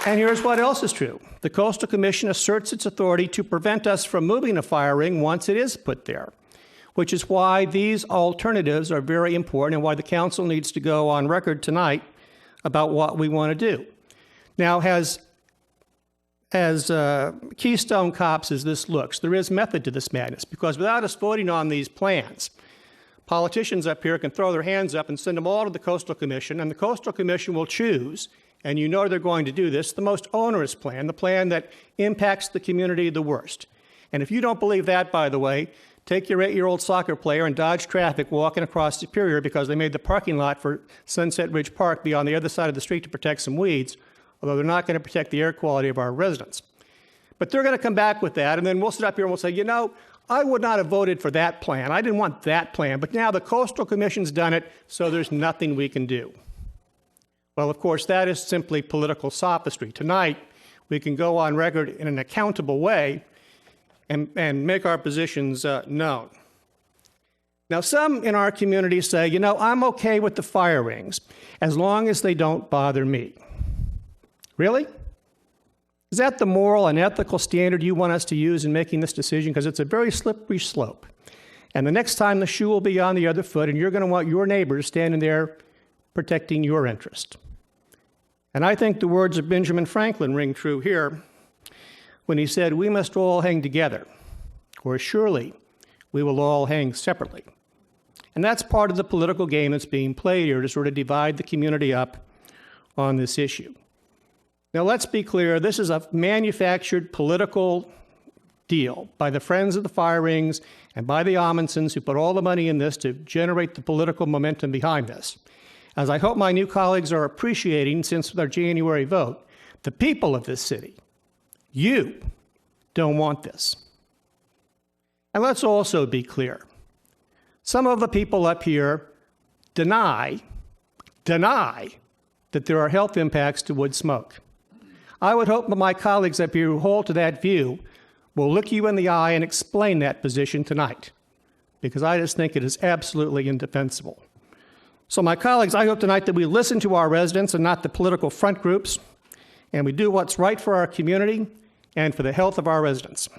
And here's what else is true. The Coastal Commission asserts its authority to prevent us from moving a fire ring once it is put there, which is why these alternatives are very important and why the council needs to go on record tonight about what we want to do. Now, as Keystone Cops as this looks, there is method to this madness because without us voting on these plans, politicians up here can throw their hands up and send them all to the Coastal Commission, and the Coastal Commission will choose, and you know they're going to do this, the most onerous plan, the plan that impacts the community the worst. And if you don't believe that, by the way, take your 8-year-old soccer player and dodge traffic walking across Superior because they made the parking lot for Sunset Ridge Park be on the other side of the street to protect some weeds, although they're not going to protect the air quality of our residents. But they're going to come back with that, and then we'll sit up here and we'll say, you know, I would not have voted for that plan. I didn't want that plan, but now the Coastal Commission's done it, so there's nothing we can do. Well, of course, that is simply political sophistry. Tonight, we can go on record in an accountable way and make our positions known. Now, some in our community say, you know, I'm okay with the fire rings as long as they don't bother me. Really? Is that the moral and ethical standard you want us to use in making this decision? Because it's a very slippery slope. And the next time the shoe will be on the other foot, and you're going to want your neighbors standing there protecting your interest. And I think the words of Benjamin Franklin ring true here when he said, we must all hang together, or surely we will all hang separately. And that's part of the political game that's being played here to sort of divide the community up on this issue. Now, let's be clear, this is a manufactured political deal by the Friends of the Fire Rings and by the Amundsons who put all the money in this to generate the political momentum behind this. As I hope my new colleagues are appreciating since their January vote, the people of this city, you don't want this. And let's also be clear. Some of the people up here deny that there are health impacts to wood smoke. I would hope that my colleagues up here who hold to that view will look you in the eye and explain that position tonight, because I just think it is absolutely indefensible. So my colleagues, I hope tonight that we listen to our residents and not the political front groups, and we do what's right for our community and for the health of our residents.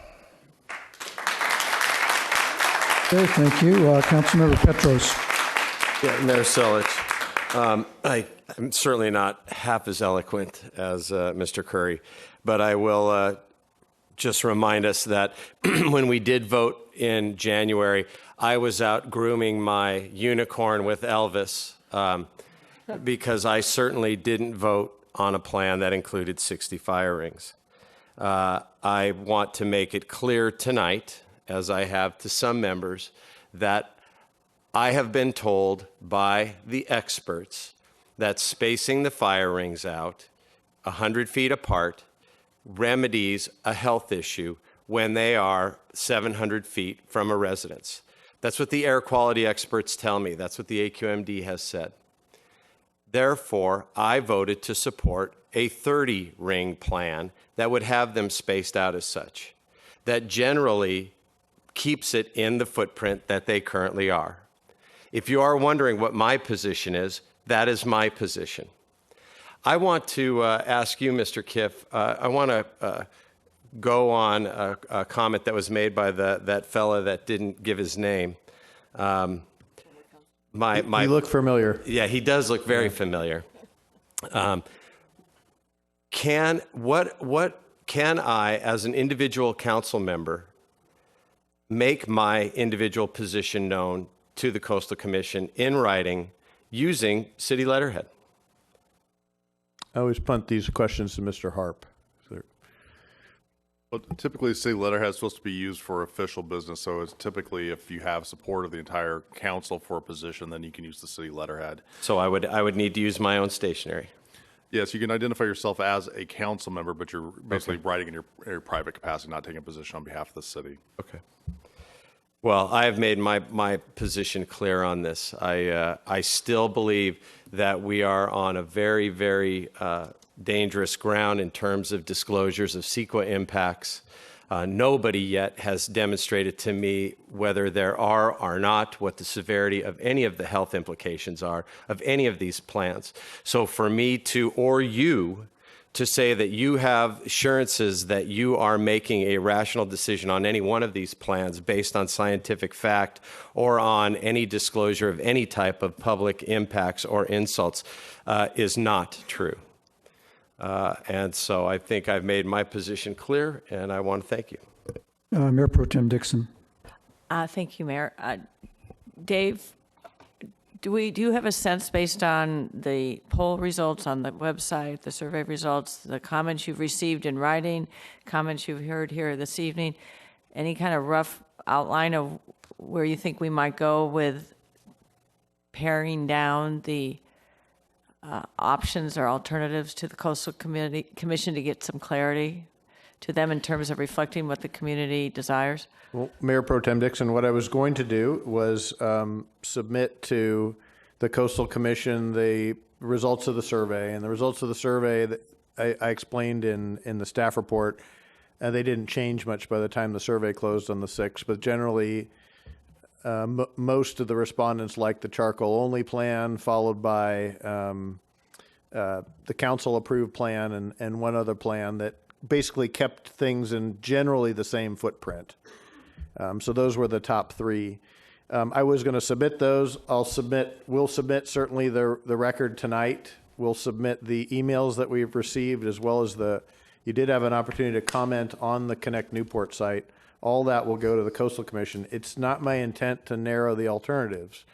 Okay, thank you. Councilmember Petros. Yeah, Mayor Selich. I'm certainly not half as eloquent as Mr. Curry, but I will just remind us that when we did vote in January, I was out grooming my unicorn with Elvis because I certainly didn't vote on a plan that included 60 fire rings. I want to make it clear tonight, as I have to some members, that I have been told by the experts that spacing the fire rings out 100 feet apart remedies a health issue when they are 700 feet from a residence. That's what the air quality experts tell me. That's what the AQMD has said. Therefore, I voted to support a 30-ring plan that would have them spaced out as such, that generally keeps it in the footprint that they currently are. If you are wondering what my position is, that is my position. I want to ask you, Mr. Kiff, I want to go on a comment that was made by that fella that didn't give his name. You look familiar. Yeah, he does look very familiar. Can I, as an individual council member, make my individual position known to the Coastal Commission in writing using city letterhead? I always punt these questions to Mr. Harp. Well, typically, city letterhead is supposed to be used for official business, so it's typically if you have support of the entire council for a position, then you can use the city letterhead. So I would need to use my own stationery. Yes, you can identify yourself as a council member, but you're basically writing in your private capacity, not taking a position on behalf of the city. Okay. Well, I have made my position clear on this. I still believe that we are on a very, very dangerous ground in terms of disclosures of CEQA impacts. Nobody yet has demonstrated to me whether there are or not, what the severity of any of the health implications are of any of these plans. So for me to, or you, to say that you have assurances that you are making a rational decision on any one of these plans based on scientific fact or on any disclosure of any type of public impacts or insults is not true. And so I think I've made my position clear, and I want to thank you. Mayor Pro Tem Dixon. Thank you, Mayor. Dave, do you have a sense, based on the poll results on the website, the survey results, the comments you've received in writing, comments you've heard here this evening, any kind of rough outline of where you think we might go with paring down the options or alternatives to the Coastal Commission to get some clarity to them in terms of reflecting what the community desires? Well, Mayor Pro Tem Dixon, what I was going to do was submit to the Coastal Commission the results of the survey. And the results of the survey that I explained in the staff report, they didn't change much by the time the survey closed on the 6th. But generally, most of the respondents liked the charcoal-only plan, followed by the council-approved plan and one other plan that basically kept things in generally the same footprint. So those were the top three. I was going to submit those. We'll submit certainly the record tonight. We'll submit the emails that we've received, as well as you did have an opportunity to comment on the Connect Newport site. All that will go to the Coastal Commission. It's not my intent to narrow the alternatives.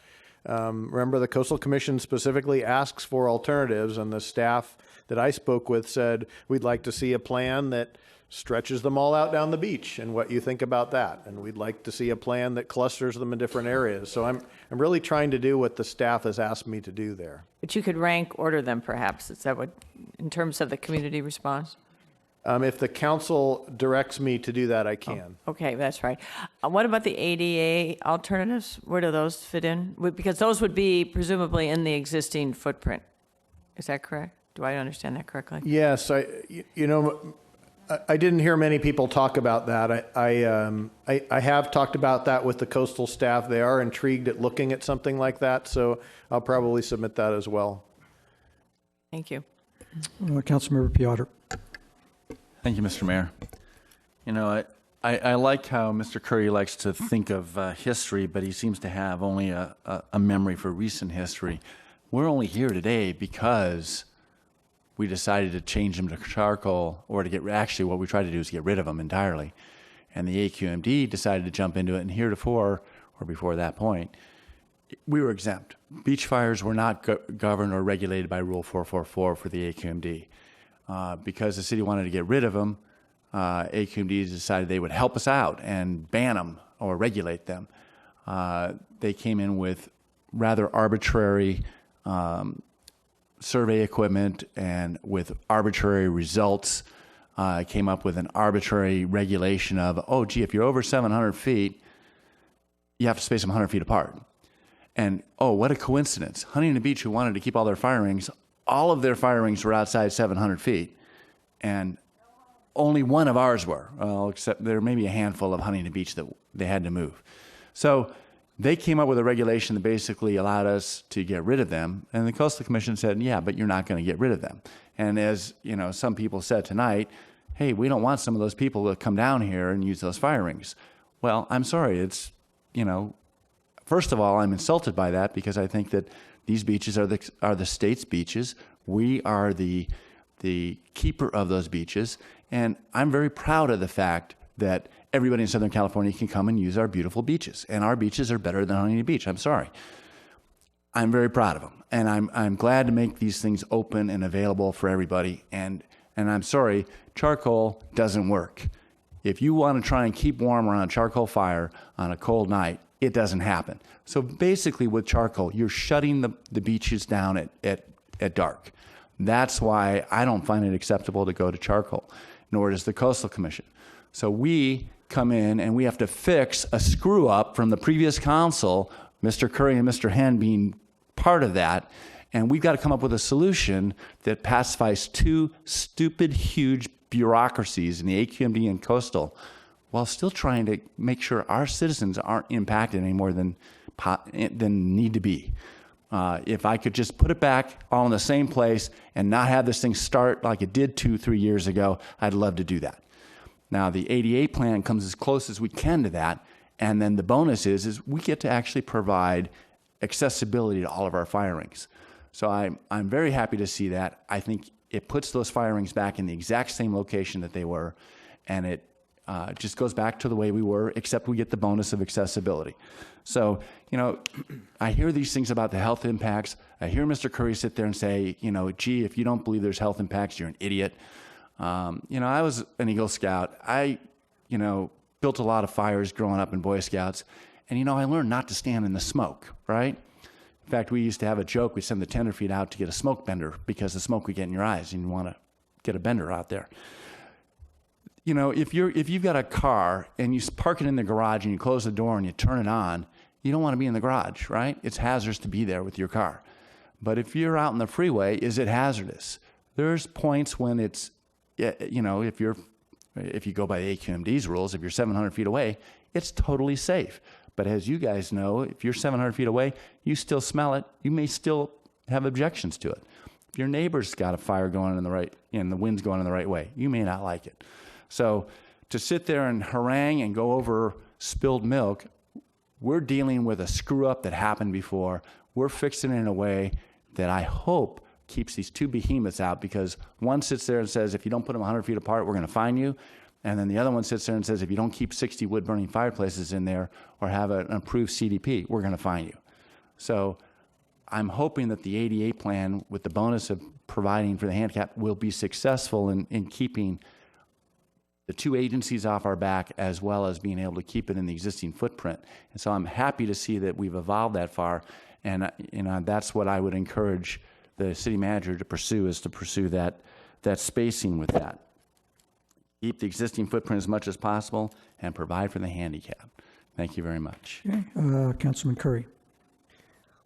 Remember, the Coastal Commission specifically asks for alternatives, and the staff that I spoke with said, we'd like to see a plan that stretches them all out down the beach, and what you think about that. And we'd like to see a plan that clusters them in different areas. So I'm really trying to do what the staff has asked me to do there. But you could rank order them, perhaps. Is that what, in terms of the community response? If the council directs me to do that, I can. Oh, okay, that's right. What about the ADA alternatives? Where do those fit in? Because those would be presumably in the existing footprint. Is that correct? Do I understand that correctly? Yes, I didn't hear many people talk about that. I have talked about that with the coastal staff. They are intrigued at looking at something like that, so I'll probably submit that as well. Thank you. Councilmember Piotr. Thank you, Mr. Mayor. You know, I like how Mr. Curry likes to think of history, but he seems to have only a memory for recent history. we're only here today because we decided to change them to charcoal, or to get, actually what we tried to do is get rid of them entirely. And the AQMD decided to jump into it, and heretofore, or before that point, we were exempt. Beach fires were not governed or regulated by Rule 444 for the AQMD. Because the city wanted to get rid of them, AQMD decided they would help us out and ban them or regulate them. They came in with rather arbitrary survey equipment and with arbitrary results. Came up with an arbitrary regulation of, oh, gee, if you're over 700 feet, you have to space them 100 feet apart. And, oh, what a coincidence. Huntington Beach, who wanted to keep all their fire rings, all of their fire rings were outside 700 feet. And only one of ours were, well, except there may be a handful of Huntington Beach that they had to move. So they came up with a regulation that basically allowed us to get rid of them. And the Coastal Commission said, yeah, but you're not going to get rid of them. And as you know, some people said tonight, hey, we don't want some of those people to come down here and use those fire rings. Well, I'm sorry. It's, you know, first of all, I'm insulted by that because I think that these beaches are the state's beaches. We are the keeper of those beaches. And I'm very proud of the fact that everybody in Southern California can come and use our beautiful beaches. And our beaches are better than Huntington Beach. I'm sorry. I'm very proud of them. And I'm glad to make these things open and available for everybody. And I'm sorry, charcoal doesn't work. If you want to try and keep warm around a charcoal fire on a cold night, it doesn't happen. So basically with charcoal, you're shutting the beaches down at dark. That's why I don't find it acceptable to go to charcoal, nor does the Coastal Commission. So we come in and we have to fix a screw up from the previous council, Mr. Curry and Mr. Henn being part of that, and we've got to come up with a solution that pacifies two stupid, huge bureaucracies in the AQMD and Coastal, while still trying to make sure our citizens aren't impacted any more than need to be. If I could just put it back all in the same place and not have this thing start like it did 2-3 years ago, I'd love to do that. Now, the 88 plan comes as close as we can to that, and then the bonus is we get to actually provide accessibility to all of our fire rings. So I'm very happy to see that. I think it puts those fire rings back in the exact same location that they were, and it just goes back to the way we were, except we get the bonus of accessibility. So, you know, I hear these things about the health impacts. I hear Mr. Curry sit there and say, you know, gee, if you don't believe there's health impacts, you're an idiot. You know, I was an Eagle Scout. I, you know, built a lot of fires growing up in Boy Scouts. And, you know, I learned not to stand in the smoke, right? In fact, we used to have a joke. We'd send the tenderfeet out to get a smoke bender because the smoke would get in your eyes and you want to get a bender out there. You know, if you've got a car and you park it in the garage and you close the door and you turn it on, you don't want to be in the garage, right? It's hazardous to be there with your car. But if you're out in the freeway, is it hazardous? There's points when it's, you know, if you go by the AQMD's rules, if you're 700 feet away, it's totally safe. But as you guys know, if you're 700 feet away, you still smell it. You may still have objections to it. If your neighbor's got a fire going in the right, and the wind's going in the right way, you may not like it. So to sit there and harangue and go over spilled milk, we're dealing with a screw up that happened before. We're fixing it in a way that I hope keeps these two behemoths out, because one sits there and says, if you don't put them 100 feet apart, we're going to fine you. And then the other one sits there and says, if you don't keep 60 wood-burning fireplaces in there or have an approved CDP, we're going to fine you. So I'm hoping that the 88 plan, with the bonus of providing for the handicap, will be successful in keeping the two agencies off our back, as well as being able to keep it in the existing footprint. And so I'm happy to see that we've evolved that far. And you know, that's what I would encourage the city manager to pursue, is to pursue that spacing with that. Keep the existing footprint as much as possible and provide for the handicap. Thank you very much. Okay. Councilman Curry.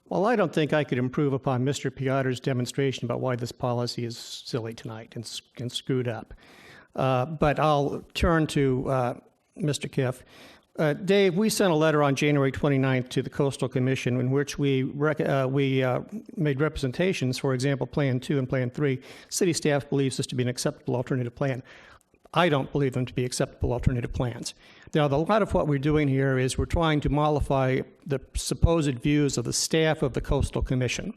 Well, I don't think I could improve upon Mr. Piotr's demonstration about why this policy is silly tonight and screwed up. But I'll turn to Mr. Kiff. Dave, we sent a letter on January 29th to the Coastal Commission in which we made representations. For example, Plan 2 and Plan 3. City staff believes this to be an acceptable alternative plan. I don't believe them to be acceptable alternative plans. Now, a lot of what we're doing here is we're trying to mollify the supposed views of the staff of the Coastal Commission.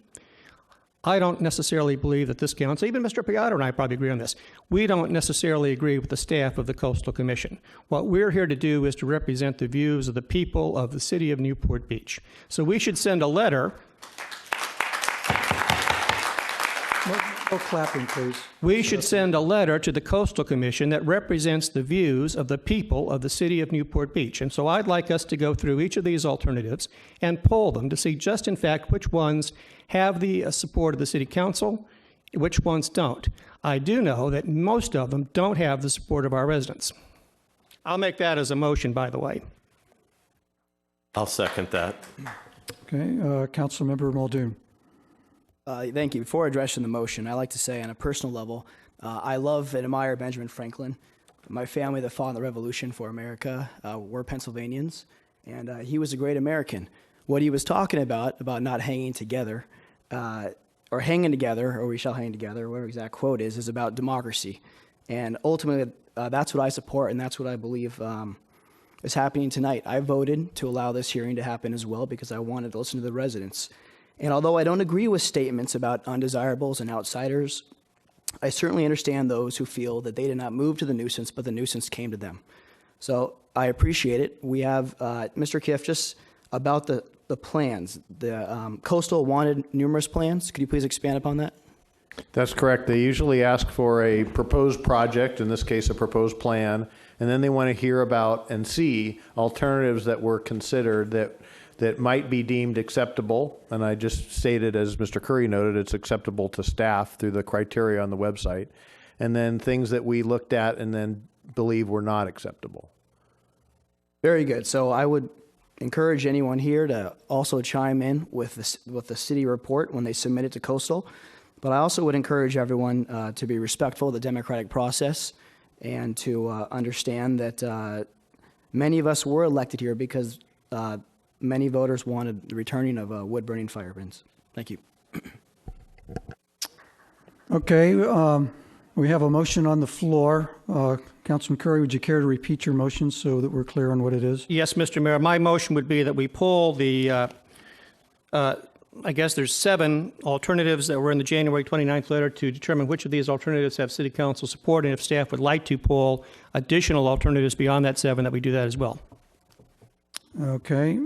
I don't necessarily believe that this council, even Mr. Piotr and I probably agree on this, we don't necessarily agree with the staff of the Coastal Commission. What we're here to do is to represent the views of the people of the city of Newport Beach. So we should send a letter. No clapping, please. We should send a letter to the Coastal Commission that represents the views of the people of the city of Newport Beach. And so I'd like us to go through each of these alternatives and poll them to see just in fact which ones have the support of the city council, which ones don't. I do know that most of them don't have the support of our residents. I'll make that as a motion, by the way. I'll second that. Okay, Councilmember Muldoon. Thank you. Before addressing the motion, I like to say on a personal level, I love and admire Benjamin Franklin. My family that fought in the Revolution for America were Pennsylvanians, and he was a great American. What he was talking about not hanging together, or hanging together, or we shall hang together, whatever exact quote is about democracy. And ultimately, that's what I support, and that's what I believe is happening tonight. I voted to allow this hearing to happen as well because I wanted to listen to the residents. And although I don't agree with statements about undesirables and outsiders, I certainly understand those who feel that they did not move to the nuisance, but the nuisance came to them. So I appreciate it. We have, Mr. Kiff, just about the plans. The Coastal wanted numerous plans. Could you please expand upon that? That's correct. They usually ask for a proposed project, in this case a proposed plan, and then they want to hear about and see alternatives that were considered that might be deemed acceptable. And I just stated, as Mr. Curry noted, it's acceptable to staff through the criteria on the website. And then things that we looked at and then believe were not acceptable. Very good. So I would encourage anyone here to also chime in with the city report when they submit it to Coastal. But I also would encourage everyone to be respectful of the democratic process and to understand that many of us were elected here because many voters wanted the returning of wood-burning fire pits. Thank you. Okay, we have a motion on the floor. Councilman Curry, would you care to repeat your motion so that we're clear on what it is? Yes, Mr. Mayor. My motion would be that we pull the, I guess there's 7 alternatives that were in the January 29th letter to determine which of these alternatives have city council support, and if staff would like to pull additional alternatives beyond that 7, that we do that as well. Okay.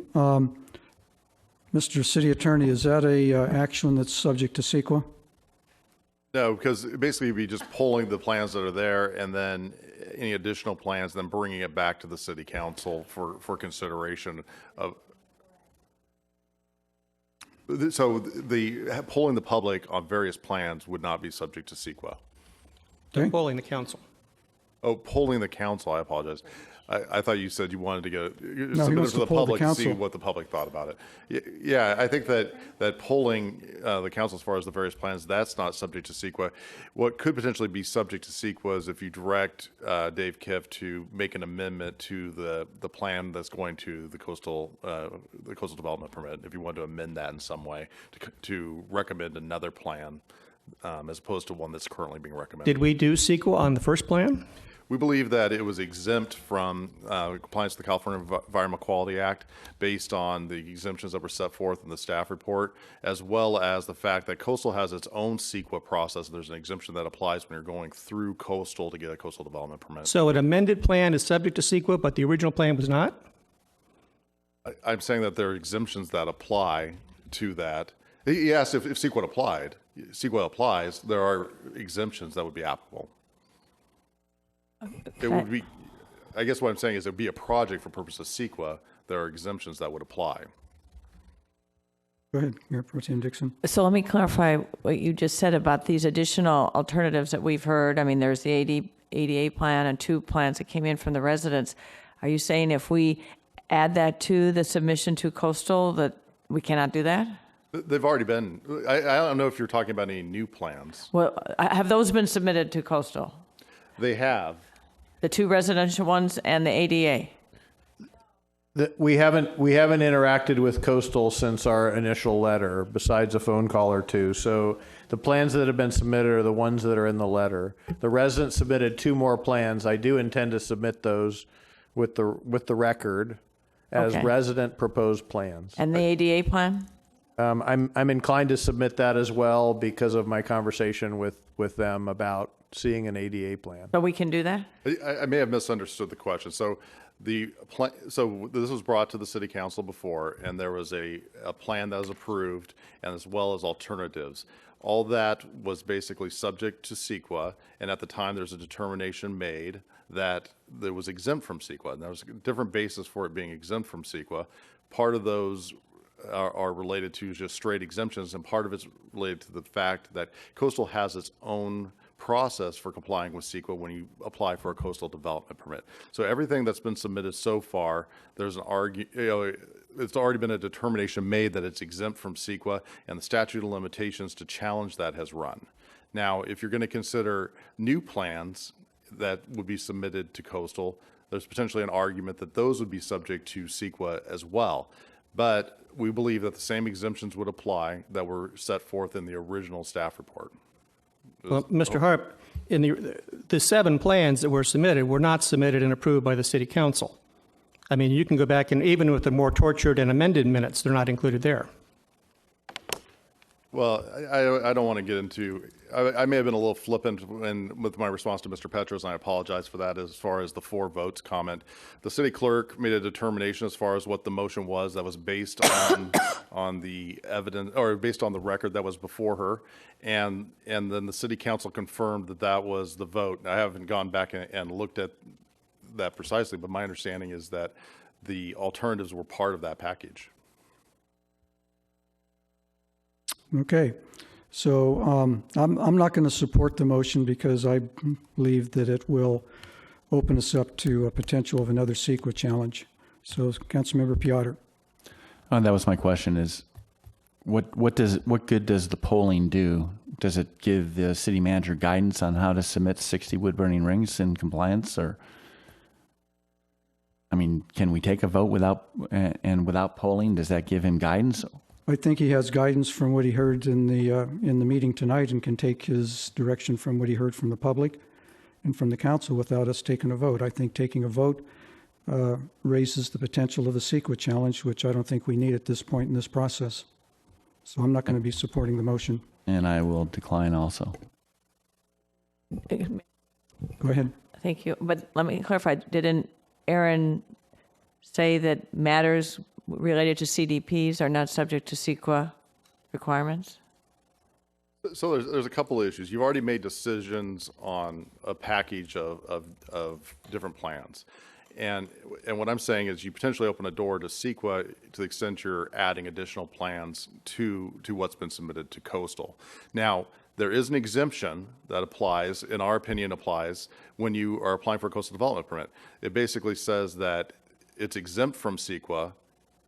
Mr. City Attorney, is that a action that's subject to CEQA? No, because basically you'd be just pulling the plans that are there and then any additional plans, then bringing it back to the city council for consideration of. So the polling the public on various plans would not be subject to CEQA. They're polling the council. Oh, polling the council. I apologize. I thought you said you wanted to get No, submit it to the public to see council. what the public thought about it. Yeah, I think that polling the council as far as the various plans, that's not subject to CEQA. What could potentially be subject to CEQA is if you direct Dave Kiff to make an amendment to the plan that's going to the coastal development permit. If you want to amend that in some way to recommend another plan as opposed to one that's currently being recommended. Did we do CEQA on the first plan? We believe that it was exempt from compliance with the California Environmental Quality Act based on the exemptions that were set forth in the staff report, as well as the fact that Coastal has its own CEQA process. There's an exemption that applies when you're going through Coastal to get a coastal development permit. So an amended plan is subject to CEQA, but the original plan was not? I'm saying that there are exemptions that apply to that. Yes, if CEQA applies, there are exemptions that would be applicable. It would be, I guess what I'm saying is it would be a project for purposes of CEQA. There are exemptions that would apply. Go ahead, Mayor Pro Tem Dixon. So let me clarify what you just said about these additional alternatives that we've heard. I mean, there's the ADA plan and 2 plans that came in from the residents. Are you saying if we add that to the submission to Coastal that we cannot do that? They've already been, I don't know if you're talking about any new plans. Well, have those been submitted to Coastal? They have. The 2 residential ones and the ADA? We haven't interacted with Coastal since our initial letter, besides a phone call or 2. So the plans that have been submitted are the ones that are in the letter. The residents submitted 2 more plans. I do intend to submit those with the record as Okay. resident proposed plans. And the ADA plan? I'm inclined to submit that as well because of my conversation with them about seeing an ADA plan. So we can do that? I may have misunderstood the question. So so this was brought to the city council before, and there was a plan that was approved, and as well as alternatives. All that was basically subject to CEQA, and at the time there's a determination made that it was exempt from CEQA. And there was a different basis for it being exempt from CEQA. Part of those are related to just straight exemptions, and part of it's related to the fact that coastal has its own process for complying with CEQA when you apply for a coastal development permit. So everything that's been submitted so far, there's it's already been a determination made that it's exempt from CEQA, and the statute of limitations to challenge that has run. Now, if you're going to consider new plans that would be submitted to coastal, there's potentially an argument that those would be subject to CEQA as well. But we believe that the same exemptions would apply that were set forth in the original staff report. Well, Mr. Harp, in the 7 plans that were submitted were not submitted and approved by the city council. I mean, you can go back and even with the more tortured and amended minutes, they're not included there. Well, I don't want to get into, I may have been a little flippant with my response to Mr. Petros, and I apologize for that as far as the 4 votes comment. The city clerk made a determination as far as what the motion was that was based on the evidence, or based on the record that was before her, and then the city council confirmed that that was the vote. I haven't gone back and looked at that precisely, but my understanding is that the alternatives were part of that package. Okay, so I'm not going to support the motion because I believe that it will open us up to a potential of another CEQA challenge. So, Councilmember Piotr. That was my question: is what good does the polling do? Does it give the city manager guidance on how to submit 60 wood burning rings in compliance, or? I mean, can we take a vote without polling? Does that give him guidance? I think he has guidance from what he heard in the meeting tonight, and can take his direction from what he heard from the public and from the council without us taking a vote. I think taking a vote raises the potential of the CEQA challenge, which I don't think we need at this point in this process. So I'm not going to be supporting the motion. And I will decline also. Go ahead. Thank you. But let me clarify. Didn't Aaron say that matters related to CDPs are not subject to CEQA requirements? So there's a couple of issues. You've already made decisions on a package of different plans. And what I'm saying is you potentially open a door to CEQA to the extent you're adding additional plans to what's been submitted to coastal. Now, there is an exemption that applies, in our opinion applies, when you are applying for a coastal development permit. It basically says that it's exempt from CEQA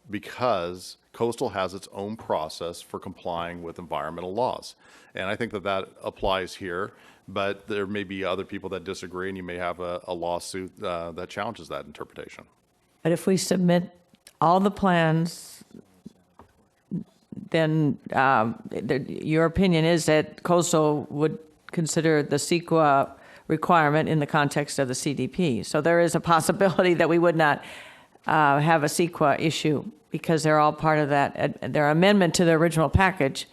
because coastal has its own process for complying with environmental laws. And I think that applies here, but there may be other people that disagree, and you may have a lawsuit that challenges that interpretation. But if we submit all the plans, then your opinion is that coastal would consider the CEQA requirement in the context of the CDP. So there is a possibility that we would not have a CEQA issue because they're all part of that. They're amendment to the original package,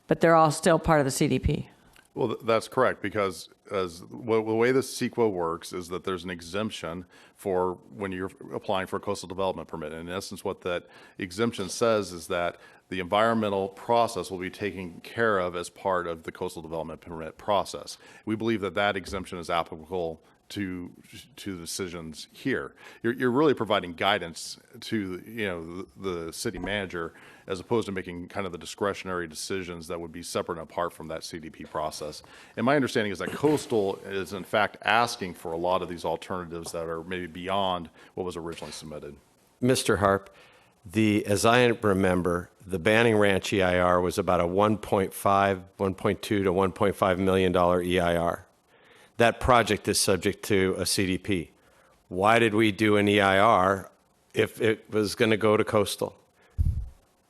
but they're all still part of the CDP. Well, that's correct, because the way the CEQA works is that there's an exemption for when you're applying for a coastal development permit. And in essence, what that exemption says is that the environmental process will be taken care of as part of the coastal development permit process. We believe that exemption is applicable to decisions here. You're really providing guidance to the city manager, as opposed to making kind of the discretionary decisions that would be separate and apart from that CDP process. And my understanding is that coastal is in fact asking for a lot of these alternatives that are maybe beyond what was originally submitted. Mr. Harp, as I remember, the Banning Ranch EIR was about a $1.2 to $1.5 million EIR. That project is subject to a CDP. Why did we do an EIR if it was going to go to coastal?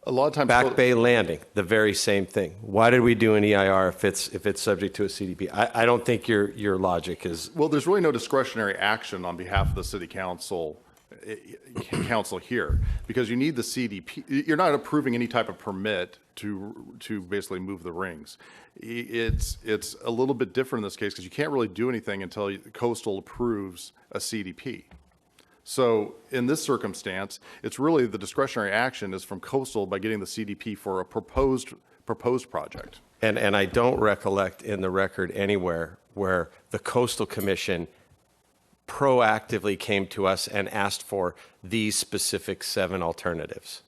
A lot of times, Back Bay Landing, the very same thing. Why did we do an EIR if it's subject to a CDP? I don't think your logic is. Well, there's really no discretionary action on behalf of the city council council here, because you need the CDP. You're not approving any type of permit to basically move the rings. It's a little bit different in this case because you can't really do anything until coastal approves a CDP. So in this circumstance, it's really the discretionary action is from coastal by getting the CDP for a proposed project. And I don't recollect in the record anywhere where the Coastal Commission proactively came to us and asked for these specific 7 alternatives.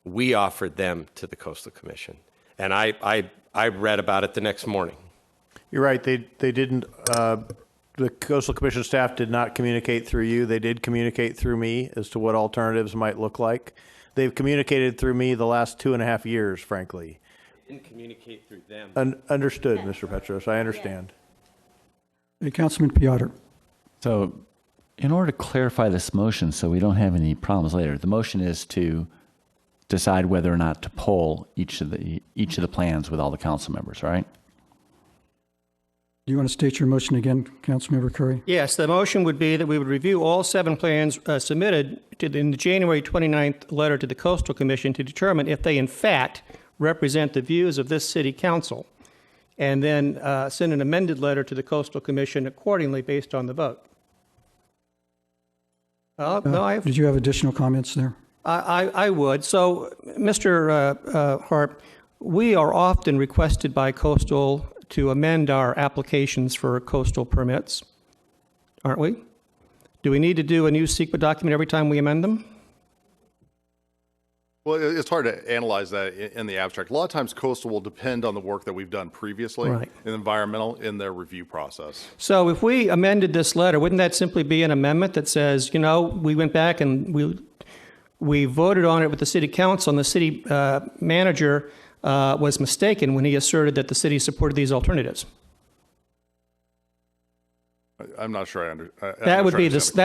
We offered them to the Coastal Commission. And I read about it the next morning. You're right. They didn't, the Coastal Commission staff did not communicate through you. They did communicate through me as to what alternatives might look like. They've communicated through me the last 2.5 years, frankly. Didn't communicate through them. Understood, Mr. Petros. I understand. Hey, Councilman Piotr. So in order to clarify this motion so we don't have any problems later, the motion is to decide whether or not to poll each of the plans with all the council members, right? Do you want to state your motion again, Councilmember Curry? Yes, the motion would be that we would review all 7 plans submitted in the January 29th letter to the Coastal Commission to determine if they in fact represent the views of this city council, and then send an amended letter to the Coastal Commission accordingly based on the vote. Did you have additional comments there? I would. So, Mr. Harp, we are often requested by Coastal to amend our applications for coastal permits, aren't we? Do we need to do a new CEQA document every time we amend them? Well, it's hard to analyze that in the abstract. A lot of times coastal will depend on the work that we've done previously Right. in environmental in their review process. So if we amended this letter, wouldn't that simply be an amendment that says, you know, we went back and we voted on it with the city council, and the city manager was mistaken when he asserted that the city supported these alternatives? I'm not sure I understand. That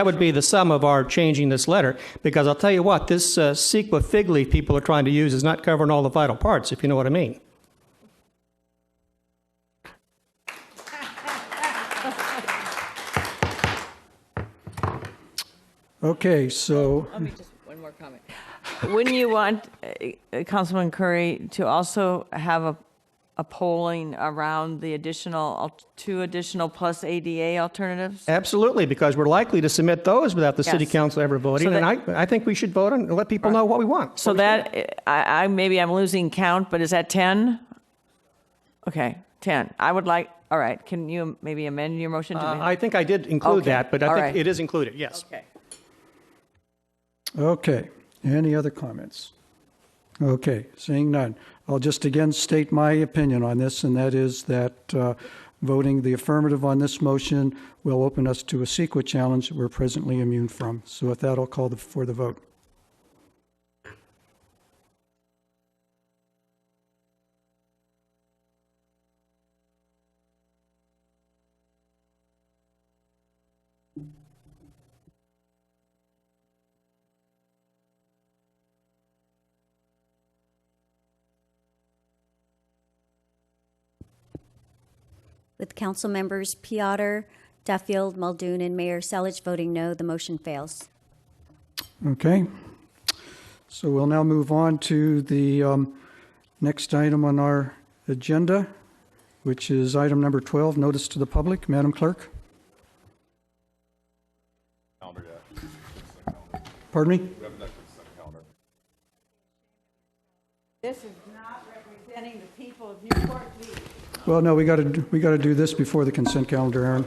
would be the sum of our changing this letter, because I'll tell you what, this CEQA fig leaf people are trying to use is not covering all the vital parts, if you know what I mean. Okay, so Let me just, one more comment. Wouldn't you want, Councilman Curry, to also have a polling around the additional, 2 additional plus ADA alternatives? Absolutely, because we're likely to submit those without the city Yes. council ever voting, So and that- I think we should vote on and let people know what we want. So that, maybe I'm losing count, but is that 10? Okay, 10. I would like, all right, can you maybe amend your motion to? I think I did include Okay, that, but all I right. think it is included, yes. Okay. Okay, any other comments? Okay, seeing none. I'll just again state my opinion on this, and that is that voting the affirmative on this motion will open us to a CEQA challenge we're presently immune from. So with that, I'll call for the vote. With council members Piotr, Duffield, Muldoon, and Mayor Selich voting no, the motion fails. Okay, so we'll now move on to the next item on our agenda, which is item number 12, notice to the public. Madam Clerk? Pardon me? This is not representing the people of Newport Beach. Well, no, we got to do this before the consent calendar, Aaron.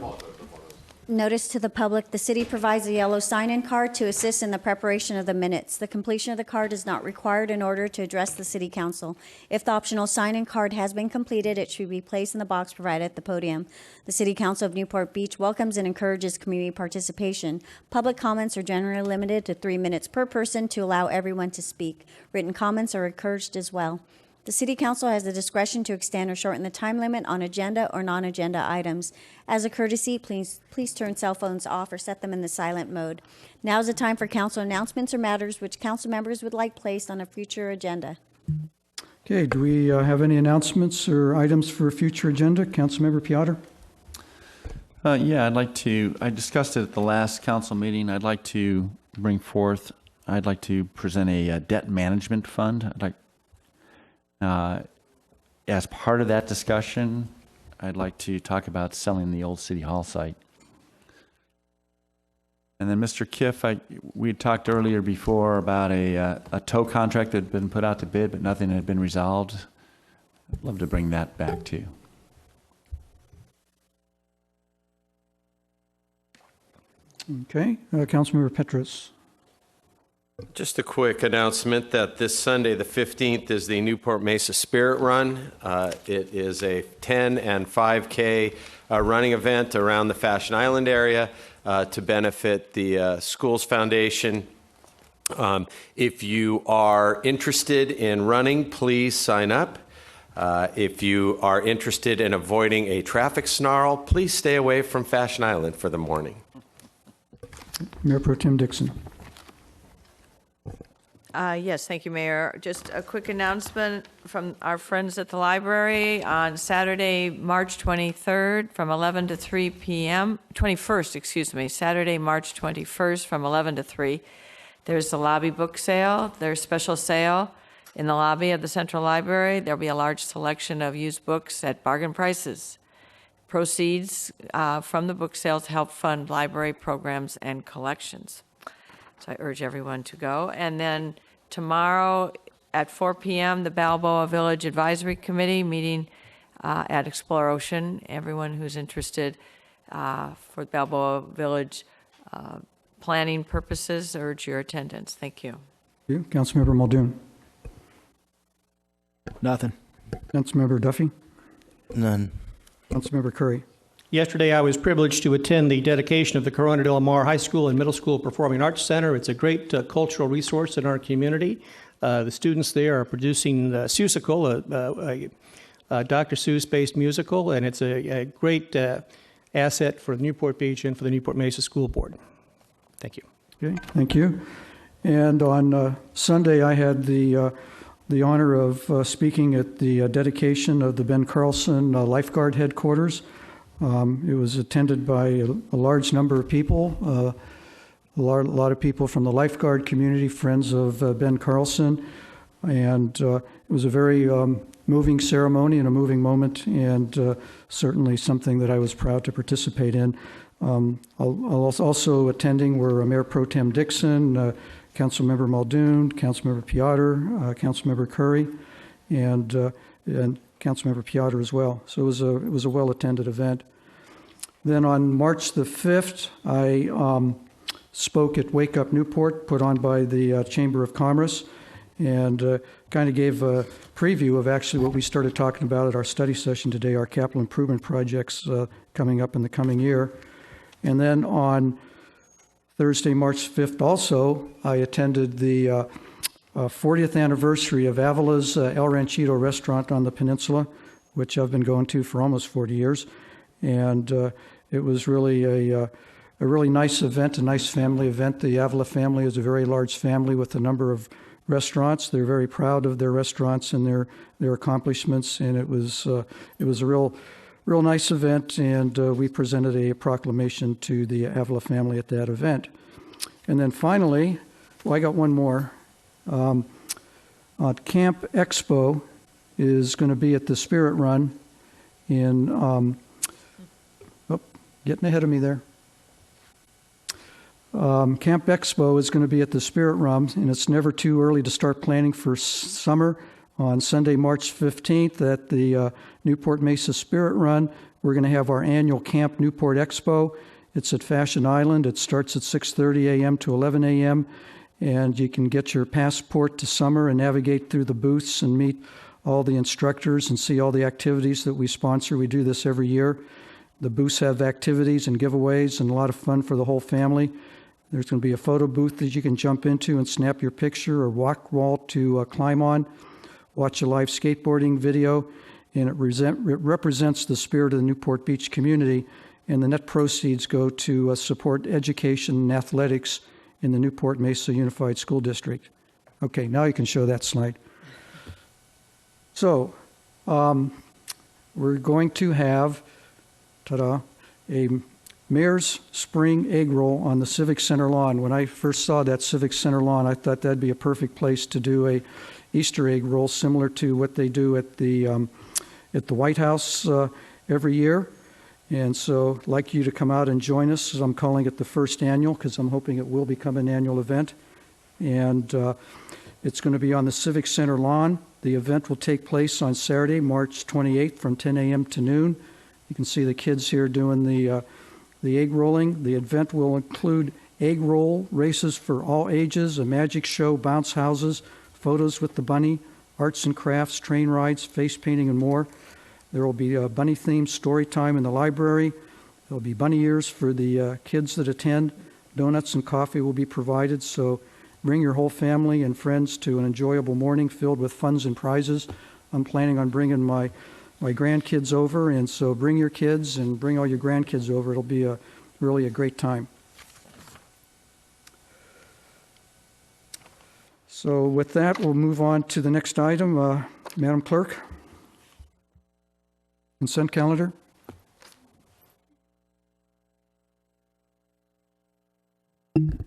Notice to the public, the city provides a yellow sign-in card to assist in the preparation of the minutes. The completion of the card is not required in order to address the city council. If the optional sign-in card has been completed, it should be placed in the box provided at the podium. The City Council of Newport Beach welcomes and encourages community participation. Public comments are generally limited to 3 minutes per person to allow everyone to speak. Written comments are encouraged as well. The City Council has the discretion to extend or shorten the time limit on agenda or non-agenda items. As a courtesy, please turn cell phones off or set them in the silent mode. Now is the time for council announcements or matters which council members would like placed on a future agenda. Okay, do we have any announcements or items for a future agenda? Councilmember Piotr? Yeah, I discussed it at the last council meeting. I'd like to to bring forth. I'd like to present a debt management fund. I'd like, as part of that discussion, I'd like to talk about selling the old City Hall site. And then Mr. Kiff, we had talked earlier before about a tow contract that had been put out to bid, but nothing had been resolved. I'd love to bring that back too. Okay, Councilmember Petrus. Just a quick announcement that this Sunday, the 15th, is the Newport Mesa Spirit Run. It is a 10 and 5K running event around the Fashion Island area to benefit the Schools Foundation. If you are interested in running, please sign up. If you are interested in avoiding a traffic snarl, please stay away from Fashion Island for the morning. Mayor Pro Tem Dixon. Yes, thank you, Mayor. Just a quick announcement from our friends at the library on Saturday, March 23rd from 11 to 3 p.m. 21st, excuse me, Saturday, March 21st from 11 to 3. There's the lobby book sale. There's special sale in the lobby of the Central Library. There'll be a large selection of used books at bargain prices. Proceeds from the book sales help fund library programs and collections. So I urge everyone to go. And then tomorrow at 4 p.m., the Balboa Village Advisory Committee meeting at Explore Ocean. Everyone who's interested for Balboa Village planning purposes, urge your attendance. Thank you. Thank you. Councilmember Muldoon. Nothing. Councilmember Duffy. None. Councilmember Curry. Yesterday, I was privileged to attend the dedication of the Corona Del Mar High School and Middle School Performing Arts Center. It's a great cultural resource in our community. The students there are producing Seussical, a Dr. Seuss-based musical, and it's a great asset for Newport Beach and for the Newport Mesa School Board. Thank you. Okay, thank you. And on Sunday, I had the honor of speaking at the dedication of the Ben Carlson Lifeguard Headquarters. It was attended by a large number of people, a lot of people from the lifeguard community, friends of Ben Carlson, and it was a very moving ceremony and a moving moment, and certainly something that I was proud to participate in. Also attending were Mayor Pro Tem Dixon, Councilmember Muldoon, Councilmember Piotr, Councilmember Curry, and Councilmember Piotr as well. So it was a well-attended event. Then on March the 5th, I spoke at Wake Up Newport, put on by the Chamber of Commerce, and kind of gave a preview of actually what we started talking about at our study session today, our capital improvement projects coming up in the coming year. And then on Thursday, March 5th also, I attended the 40th anniversary of Avila's El Ranchito restaurant on the peninsula, which I've been going to for almost 40 years. And it was really a really nice event, a nice family event. The Avila family is a very large family with a number of restaurants. They're very proud of their restaurants and their accomplishments, and it was a real nice event, and we presented a proclamation to the Avila family at that event. And then finally, well, I got one more. Camp Expo is going to be at the Spirit Run in, getting ahead of me there. Camp Expo is going to be at the Spirit Run, and it's never too early to start planning for summer. On Sunday, March 15th at the Newport Mesa Spirit Run, we're going to have our annual Camp Newport Expo. It's at Fashion Island. It starts at 6:30 a.m. to 11 a.m., and you can get your passport to summer and navigate through the booths and meet all the instructors and see all the activities that we sponsor. We do this every year. The booths have activities and giveaways and a lot of fun for the whole family. There's going to be a photo booth that you can jump into and snap your picture, or walk wall to climb on, watch a live skateboarding video, and it represents the spirit of the Newport Beach community, and the net proceeds go to support education and athletics in the Newport Mesa Unified School District. Okay, now you can show that slide. So, we're going to have, a Mayor's Spring Egg Roll on the Civic Center lawn. When I first saw that Civic Center lawn, I thought that'd be a perfect place to do a Easter egg roll similar to what they do at the White House every year. And so I'd like you to come out and join us. I'm calling it the first annual because I'm hoping it will become an annual event. And it's going to be on the Civic Center lawn. The event will take place on Saturday, March 28th from 10 a.m. to noon. You can see the kids here doing the egg rolling. The event will include egg roll races for all ages, a magic show, bounce houses, photos with the bunny, arts and crafts, train rides, face painting, and more. There will be a bunny-themed story time in the library. There will be bunny ears for the kids that attend. Donuts and coffee will be provided, so bring your whole family and friends to an enjoyable morning filled with funs and prizes. I'm planning on bringing my grandkids over, and so bring your kids and bring all your grandkids over. It'll be really a great time. So with that, we'll move on to the next item. Madam Clerk. Consent calendar.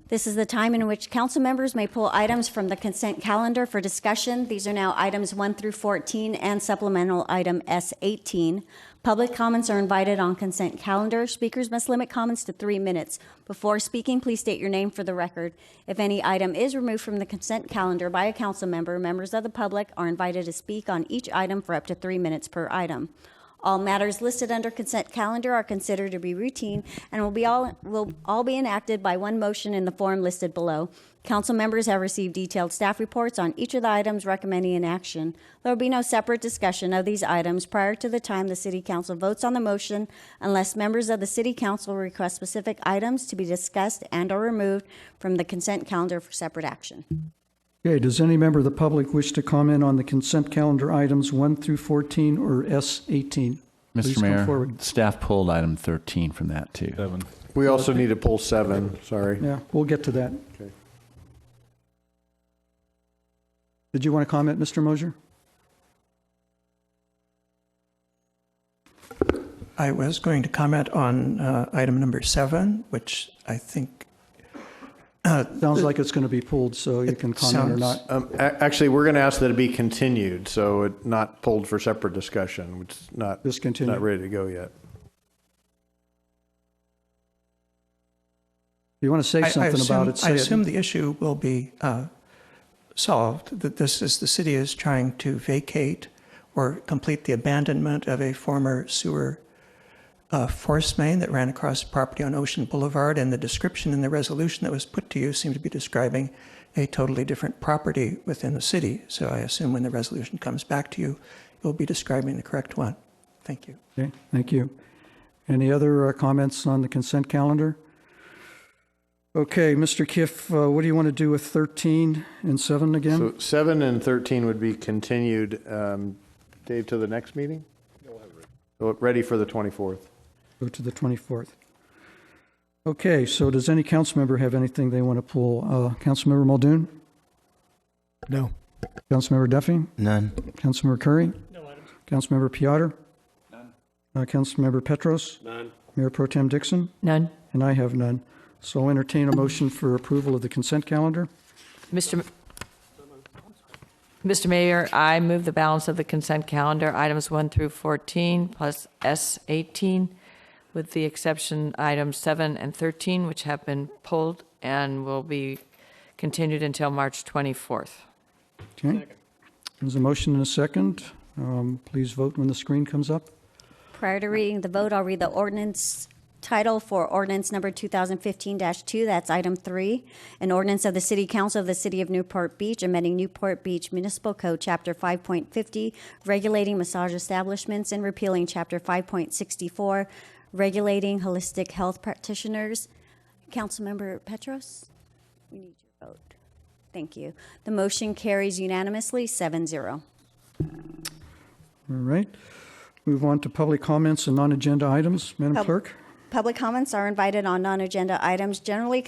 This is the time in which council members may pull items from the consent calendar for discussion. These are now items 1 through 14 and supplemental item S18. Public comments are invited on consent calendar. Speakers must limit comments to 3 minutes. Before speaking, please state your name for the record. If any item is removed from the consent calendar by a council member, members of the public are invited to speak on each item for up to 3 minutes per item. All matters listed under consent calendar are considered to be routine and will all be enacted by one motion in the form listed below. Council members have received detailed staff reports on each of the items recommending an action. There will be no separate discussion of these items prior to the time the City Council votes on the motion unless members of the City Council request specific items to be discussed and or removed from the consent calendar for separate action. Okay, does any member of the public wish to comment on the consent calendar items 1 through 14 or S18? Please Mr. come Mayor, forward. staff pulled item 13 from that too. 7. We also need to pull 7, sorry. Yeah, we'll get to that. Okay. Did you want to comment, Mr. Mosier? I was going to comment on item number 7, which I think sounds like it's going to be pulled, so you can comment or not. Actually, we're going to ask that it be continued, so it not pulled for separate discussion. It's not Discontinued. not ready to go yet. You want to say something about it? I assume the issue will be solved, that the city is trying to vacate or complete the abandonment of a former sewer force main that ran across property on Ocean Boulevard, and the description in the resolution that was put to you seemed to be describing a totally different property within the city. So I assume when the resolution comes back to you, you'll be describing the correct one. Thank you. Okay, thank you. Any other comments on the consent calendar? Okay, Mr. Kiff, what do you want to do with 13 and 7 again? So 7 and 13 would be continued, Dave, to the next meeting? So ready for the 24th. Go to the 24th. Okay, so does any council member have anything they want to pull? Councilmember Muldoon? No. Councilmember Duffy? None. Councilmember Curry? No items. Councilmember Piotr? None. Councilmember Petros? None. Mayor Pro Tem Dixon? None. And I have none. So I'll entertain a motion for approval of the consent calendar. Mr. Mayor, I move the balance of the consent calendar, items 1 through 14 plus S18, with the exception items 7 and 13, which have been pulled and will be continued until March 24th. Okay. There's a motion and a second. Please vote when the screen comes up. Prior to reading the vote, I'll read the ordinance title for ordinance number 2015-2. That's item 3. An ordinance of the City Council of the City of Newport Beach amending Newport Beach Municipal Code Chapter 5.50 regulating massage establishments and repealing Chapter 5.64 regulating holistic health practitioners. Councilmember Petros, we need your vote. Thank you. The motion carries unanimously 7-0. All right. Move on to public comments and non-agenda items. Madam Clerk? Public comments are invited on non-agenda items generally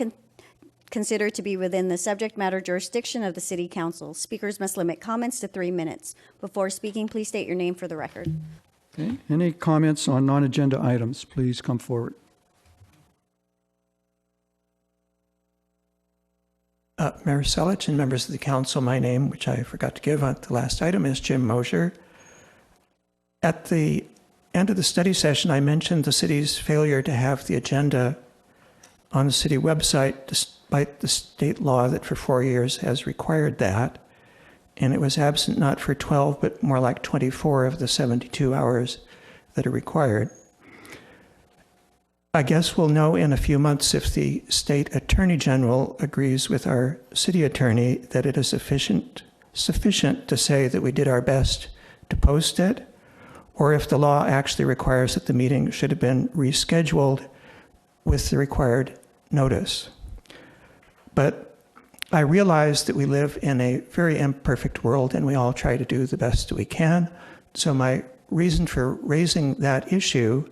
considered to be within the subject matter jurisdiction of the City Council. Speakers must limit comments to 3 minutes. Before speaking, please state your name for the record. Okay. Any comments on non-agenda items? Please come forward. Mayor Selich and members of the council, my name, which I forgot to give on the last item, is Jim Mosier. At the end of the study session, I mentioned the city's failure to have the agenda on the city website, despite the state law that for 4 years has required that. And it was absent not for 12, but more like 24 of the 72 hours that are required. I guess we'll know in a few months if the state attorney general agrees with our city attorney that it is sufficient to say that we did our best to post it, or if the law actually requires that the meeting should have been rescheduled with the required notice. But I realize that we live in a very imperfect world and we all try to do the best that we can. So my reason for raising that issue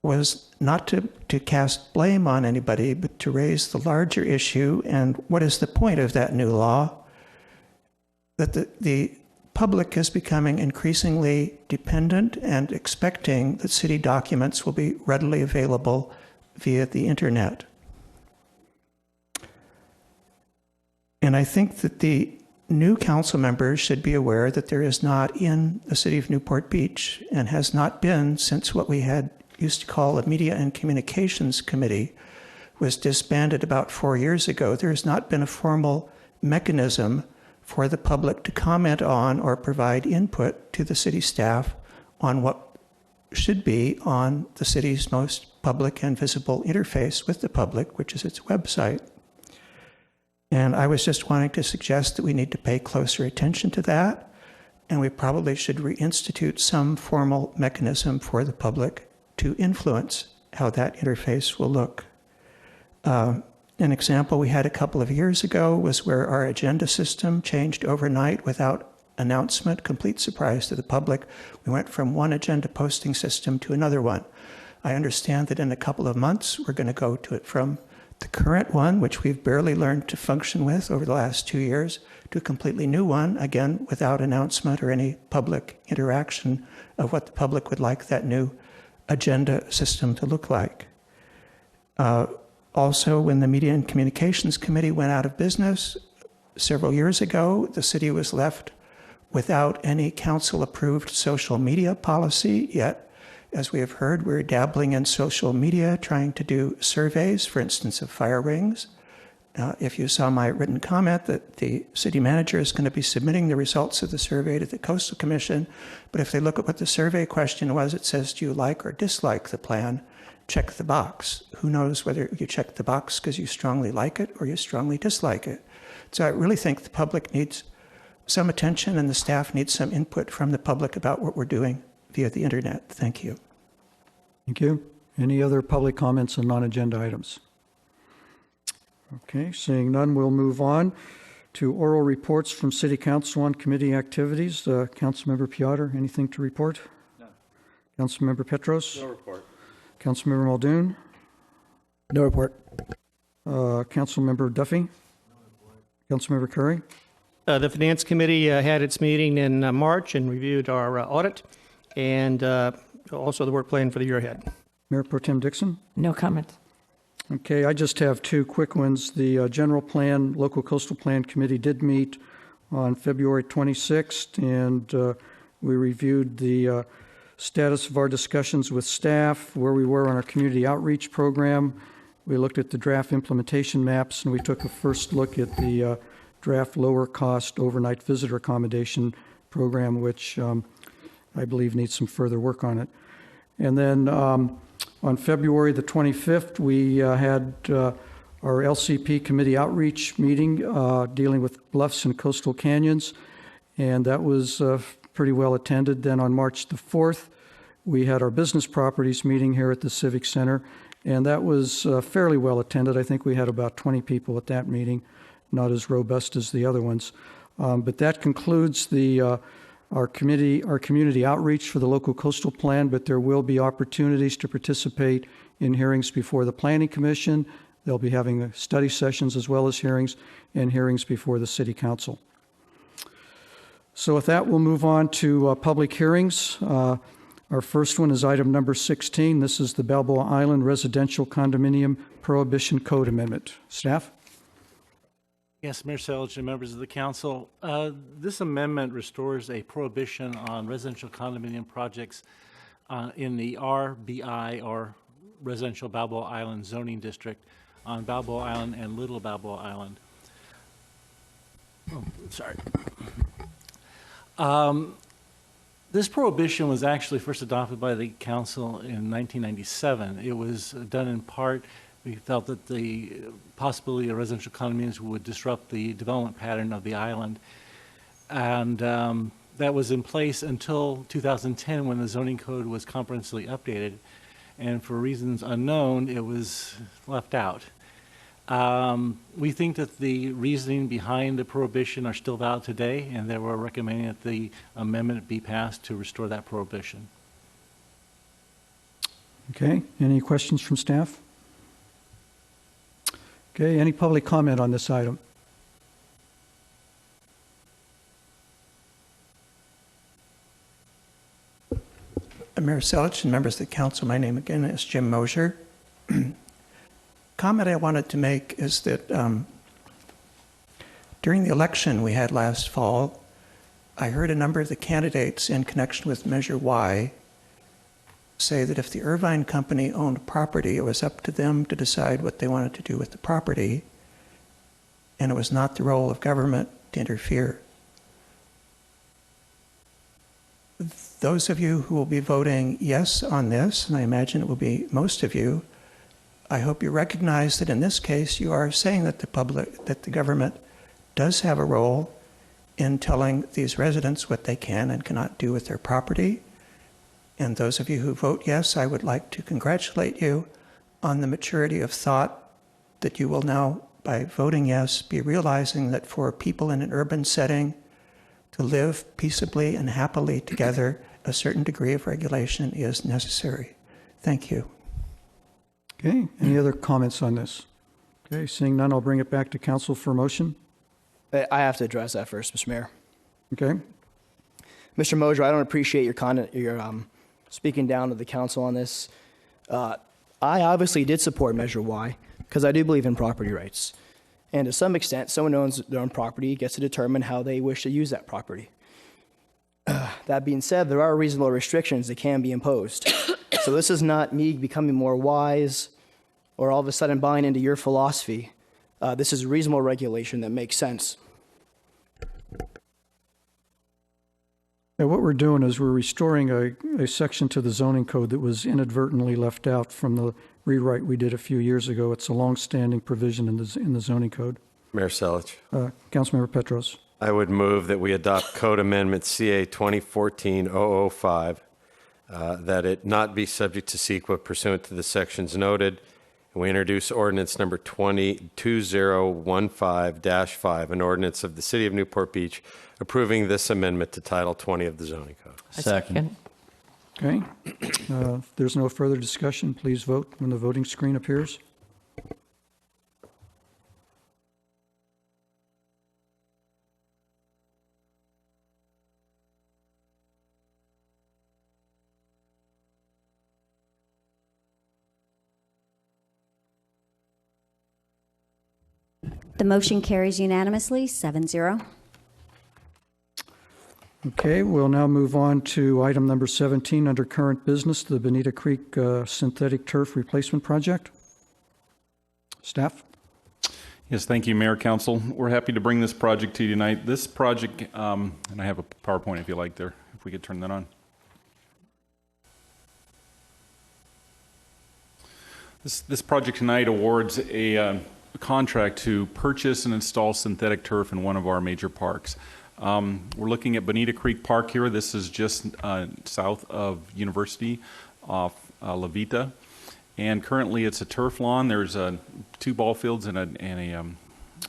was not to cast blame on anybody, but to raise the larger issue. And what is the point of that new law? That the public is becoming increasingly dependent and expecting that city documents will be readily available via the internet. And I think that the new council members should be aware that there is not in the city of Newport Beach, and has not been since what we had used to call a Media and Communications Committee was disbanded about 4 years ago. There has not been a formal mechanism for the public to comment on or provide input to the city staff on what should be on the city's most public and visible interface with the public, which is its website. And I was just wanting to suggest that we need to pay closer attention to that, and we probably should reinstitute some formal mechanism for the public to influence how that interface will look. An example we had a couple of years ago was where our agenda system changed overnight without announcement, complete surprise to the public. We went from one agenda posting system to another one. I understand that in a couple of months, we're going to go to it from the current one, which we've barely learned to function with over the last 2 years, to a completely new one, again, without announcement or any public interaction of what the public would like that new agenda system to look like. Also, when the Media and Communications Committee went out of business several years ago, the city was left without any council-approved social media policy. Yet, as we have heard, we're dabbling in social media, trying to do surveys, for instance, of fire rings. If you saw my written comment that the city manager is going to be submitting the results of the survey to the Coastal Commission, but if they look at what the survey question was, it says, do you like or dislike the plan? Check the box. Who knows whether you check the box because you strongly like it or you strongly dislike it? So I really think the public needs some attention and the staff needs some input from the public about what we're doing via the internet. Thank you. Thank you. Any other public comments on non-agenda items? Okay, seeing none, we'll move on to oral reports from City Council on committee activities. Councilmember Piotr, anything to report? No. Councilmember Petros? No report. Councilmember Muldoon? No report. Councilmember Duffy? No report. Councilmember Curry? The Finance Committee had its meeting in March and reviewed our audit and also the work plan for the year ahead. Mayor Pro Tem Dixon? No comment. Okay, I just have two quick ones. The General Plan, Local Coastal Plan Committee did meet on February 26th, and we reviewed the status of our discussions with staff, where we were on our community outreach program. We looked at the draft implementation maps, and we took a first look at the draft lower cost overnight visitor accommodation program, which I believe needs some further work on it. And then on February the 25th, we had our LCP committee outreach meeting dealing with bluffs and coastal canyons, and that was pretty well attended. Then on March the 4th, we had our business properties meeting here at the Civic Center, and that was fairly well attended. I think we had about 20 people at that meeting, not as robust as the other ones. But that concludes our community outreach for the local coastal plan, but there will be opportunities to participate in hearings before the Planning Commission. They'll be having study sessions as well as hearings, and hearings before the City Council. So with that, we'll move on to public hearings. Our first one is item number 16. This is the Balboa Island Residential Condominium Prohibition Code Amendment. Staff? Yes, Mayor Selich and members of the council. This amendment restores a prohibition on residential condominium projects in the RBI, or Residential Balboa Island zoning district, on Balboa Island and Little Balboa Island. Oh, sorry. This prohibition was actually first adopted by the council in 1997. It was done in part, we felt that the possibility of residential condominiums would disrupt the development pattern of the island. And that was in place until 2010, when the zoning code was comprehensively updated. And for reasons unknown, it was left out. We think that the reasoning behind the prohibition are still valid today, and that we're recommending that the amendment be passed to restore that prohibition. Okay, any questions from staff? Okay, any public comment on this item? Mayor Selich and members of the council, my name again is Jim Mosier. Comment I wanted to make is that during the election we had last fall, I heard a number of the candidates in connection with Measure Y say that if the Irvine Company owned property, it was up to them to decide what they wanted to do with the property, and it was not the role of government to interfere. Those of you who will be voting yes on this, and I imagine it will be most of you, I hope you recognize that in this case you are saying that the government does have a role in telling these residents what they can and cannot do with their property. And those of you who vote yes, I would like to congratulate you on the maturity of thought that you will now, by voting yes, be realizing that for people in an urban setting to live peaceably and happily together, a certain degree of regulation is necessary. Thank you. Okay, any other comments on this? Okay, seeing none, I'll bring it back to council for a motion. I have to address that first, Mr. Mayor. Okay. Mr. Mosier, I don't appreciate your speaking down to the council on this. I obviously did support Measure Y because I do believe in property rights. And to some extent, someone who owns their own property gets to determine how they wish to use that property. That being said, there are reasonable restrictions that can be imposed. So this is not me becoming more wise or all of a sudden buying into your philosophy. This is reasonable regulation that makes sense. Yeah, what we're doing is we're restoring a section to the zoning code that was inadvertently left out from the rewrite we did a few years ago. It's a long-standing provision in the zoning code. Mayor Selich. Councilmember Petros. I would move that we adopt Code Amendment CA 2014-005, that it not be subject to CEQA pursuant to the sections noted. And we introduce ordinance number 2015-5, an ordinance of the City of Newport Beach approving this amendment to Title 20 of the zoning code. Second. Okay. If there's no further discussion, please vote when the voting screen appears. The motion carries unanimously, 7-0. Okay, we'll now move on to item number 17 under current business, the Bonita Creek synthetic turf replacement project. Staff? Yes, thank you, Mayor, Council. We're happy to bring this project to you tonight. This project, and I have a PowerPoint if you like there, if we could turn that on. This project tonight awards a contract to purchase and install synthetic turf in one of our major parks. We're looking at Bonita Creek Park here. This is just south of University off La Vita. And currently it's a turf lawn. There's 2 ball fields and a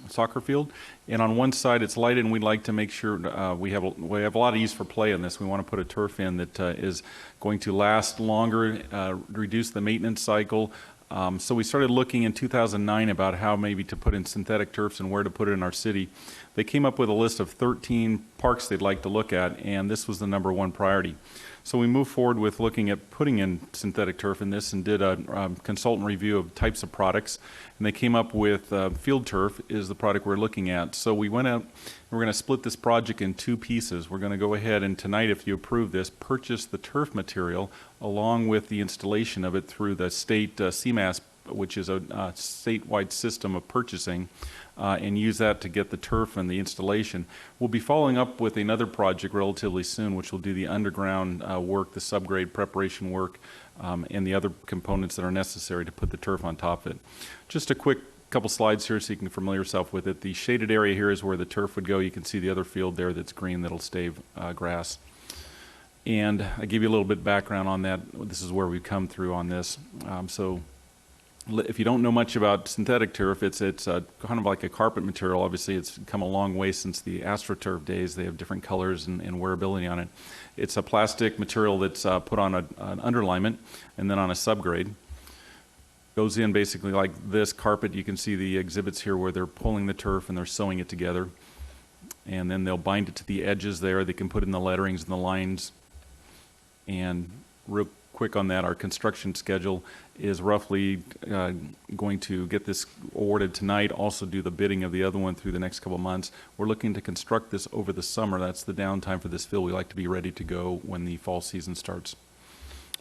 soccer field. And on one side it's lighted, and we'd like to make sure we have a lot of ease for play in this. We want to put a turf in that is going to last longer, reduce the maintenance cycle. So we started looking in 2009 about how maybe to put in synthetic turfs and where to put it in our city. They came up with a list of 13 parks they'd like to look at, and this was the #1 priority. So we moved forward with looking at putting in synthetic turf in this and did a consultant review of types of products. And they came up with field turf is the product we're looking at. So we went out, we're going to split this project in two pieces. We're going to go ahead and tonight, if you approve this, purchase the turf material along with the installation of it through the state CMAS, which is a statewide system of purchasing, and use that to get the turf and the installation. We'll be following up with another project relatively soon, which will do the underground work, the subgrade preparation work, and the other components that are necessary to put the turf on top of it. Just a quick couple slides here so you can familiar yourself with it. The shaded area here is where the turf would go. You can see the other field there that's green that'll stay grass. And I give you a little bit of background on that. This is where we've come through on this. So if you don't know much about synthetic turf, it's kind of like a carpet material. Obviously, it's come a long way since the AstroTurf days. They have different colors and wearability on it. It's a plastic material that's put on an underlayment and then on a subgrade. Goes in basically like this carpet. You can see the exhibits here where they're pulling the turf and they're sewing it together. And then they'll bind it to the edges there. They can put in the letterings and the lines. And real quick on that, our construction schedule is roughly going to get this awarded tonight, also do the bidding of the other one through the next couple of months. We're looking to construct this over the summer. That's the downtime for this field. We like to be ready to go when the fall season starts.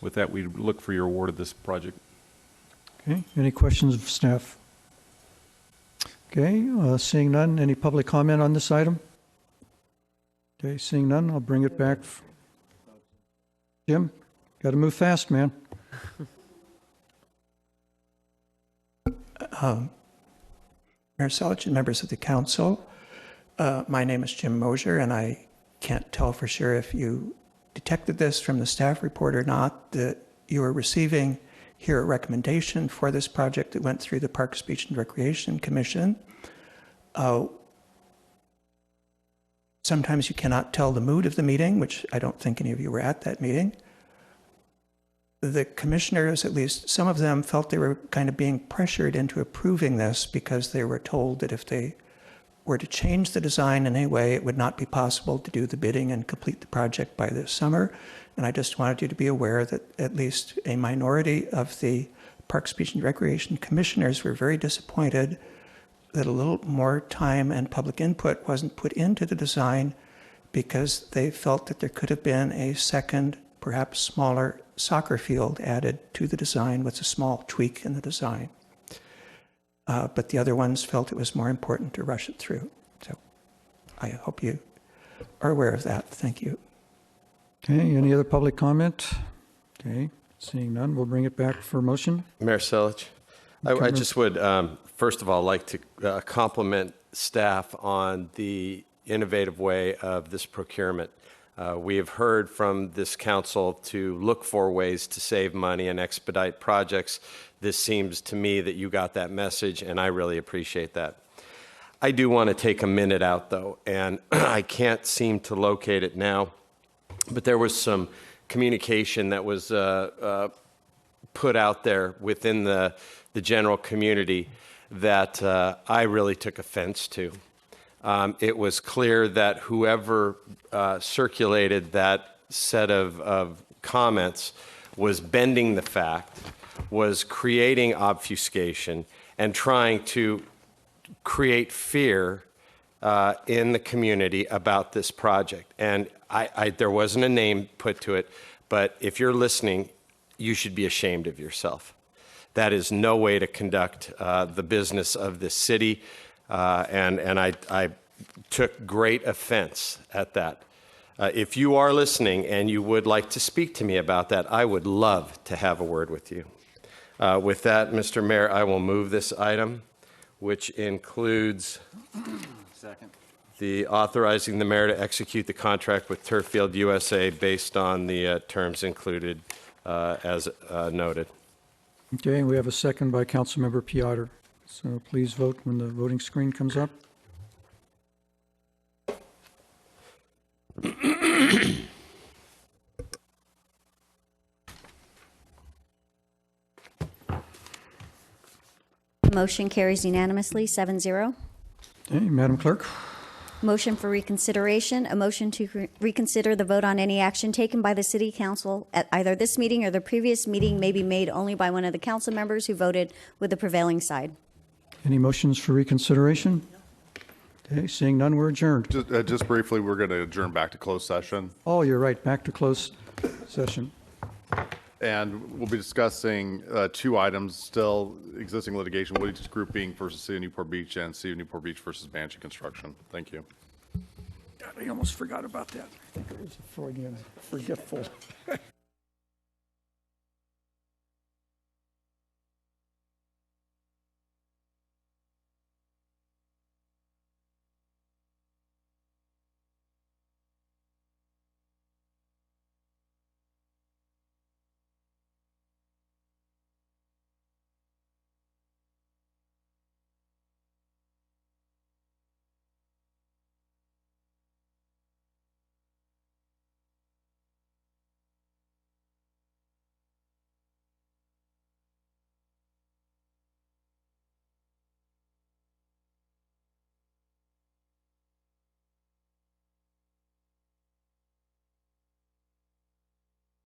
With that, we look for your award of this project. Okay, any questions of staff? Okay, seeing none, any public comment on this item? Okay, seeing none, I'll bring it back. Jim, got to move fast, man. Mayor Selich and members of the council, my name is Jim Mosier, and I can't tell for sure if you detected this from the staff report or not, that you are receiving here a recommendation for this project that went through the Parks, Beach, and Recreation Commission. Sometimes you cannot tell the mood of the meeting, which I don't think any of you were at that meeting. The commissioners, at least some of them, felt they were kind of being pressured into approving this because they were told that if they were to change the design in any way, it would not be possible to do the bidding and complete the project by this summer. And I just wanted you to be aware that at least a minority of the Parks, Beach, and Recreation commissioners were very disappointed that a little more time and public input wasn't put into the design because they felt that there could have been a second, perhaps smaller soccer field added to the design with a small tweak in the design. But the other ones felt it was more important to rush it through. So I hope you are aware of that. Thank you. Okay, any other public comment? Okay, seeing none, we'll bring it back for motion. Mayor Selich, I just would, first of all, like to compliment staff on the innovative way of this procurement. We have heard from this council to look for ways to save money and expedite projects. This seems to me that you got that message, and I really appreciate that. I do want to take a minute out, though, and I can't seem to locate it now, but there was some communication that was put out there within the general community that I really took offense to. It was clear that whoever circulated that set of comments was bending the fact, was creating obfuscation, and trying to create fear in the community about this project. And there wasn't a name put to it, but if you're listening, you should be ashamed of yourself. That is no way to conduct the business of this city. And I took great offense at that. If you are listening and you would like to speak to me about that, I would love to have a word with you. With that, Mr. Mayor, I will move this item, which includes the authorizing the mayor to execute the contract with Turffield USA based on the terms included as noted. Okay, we have a second by Councilmember Piotr. So please vote when the voting screen comes up. Motion carries unanimously, 7-0. Okay, Madam Clerk. Motion for reconsideration. A motion to reconsider the vote on any action taken by the city council at either this meeting or the previous meeting may be made only by one of the council members who voted with the prevailing side. Any motions for reconsideration? Okay, seeing none, we're adjourned. Just briefly, we're going to adjourn back to closed session. Oh, you're right, back to closed session. And we'll be discussing two items, still existing litigation, Woody's Group Inc. versus City of Newport Beach and City of Newport Beach versus Banshee Construction. Thank you. God, I almost forgot about that. I think it was a Freudian forgetful.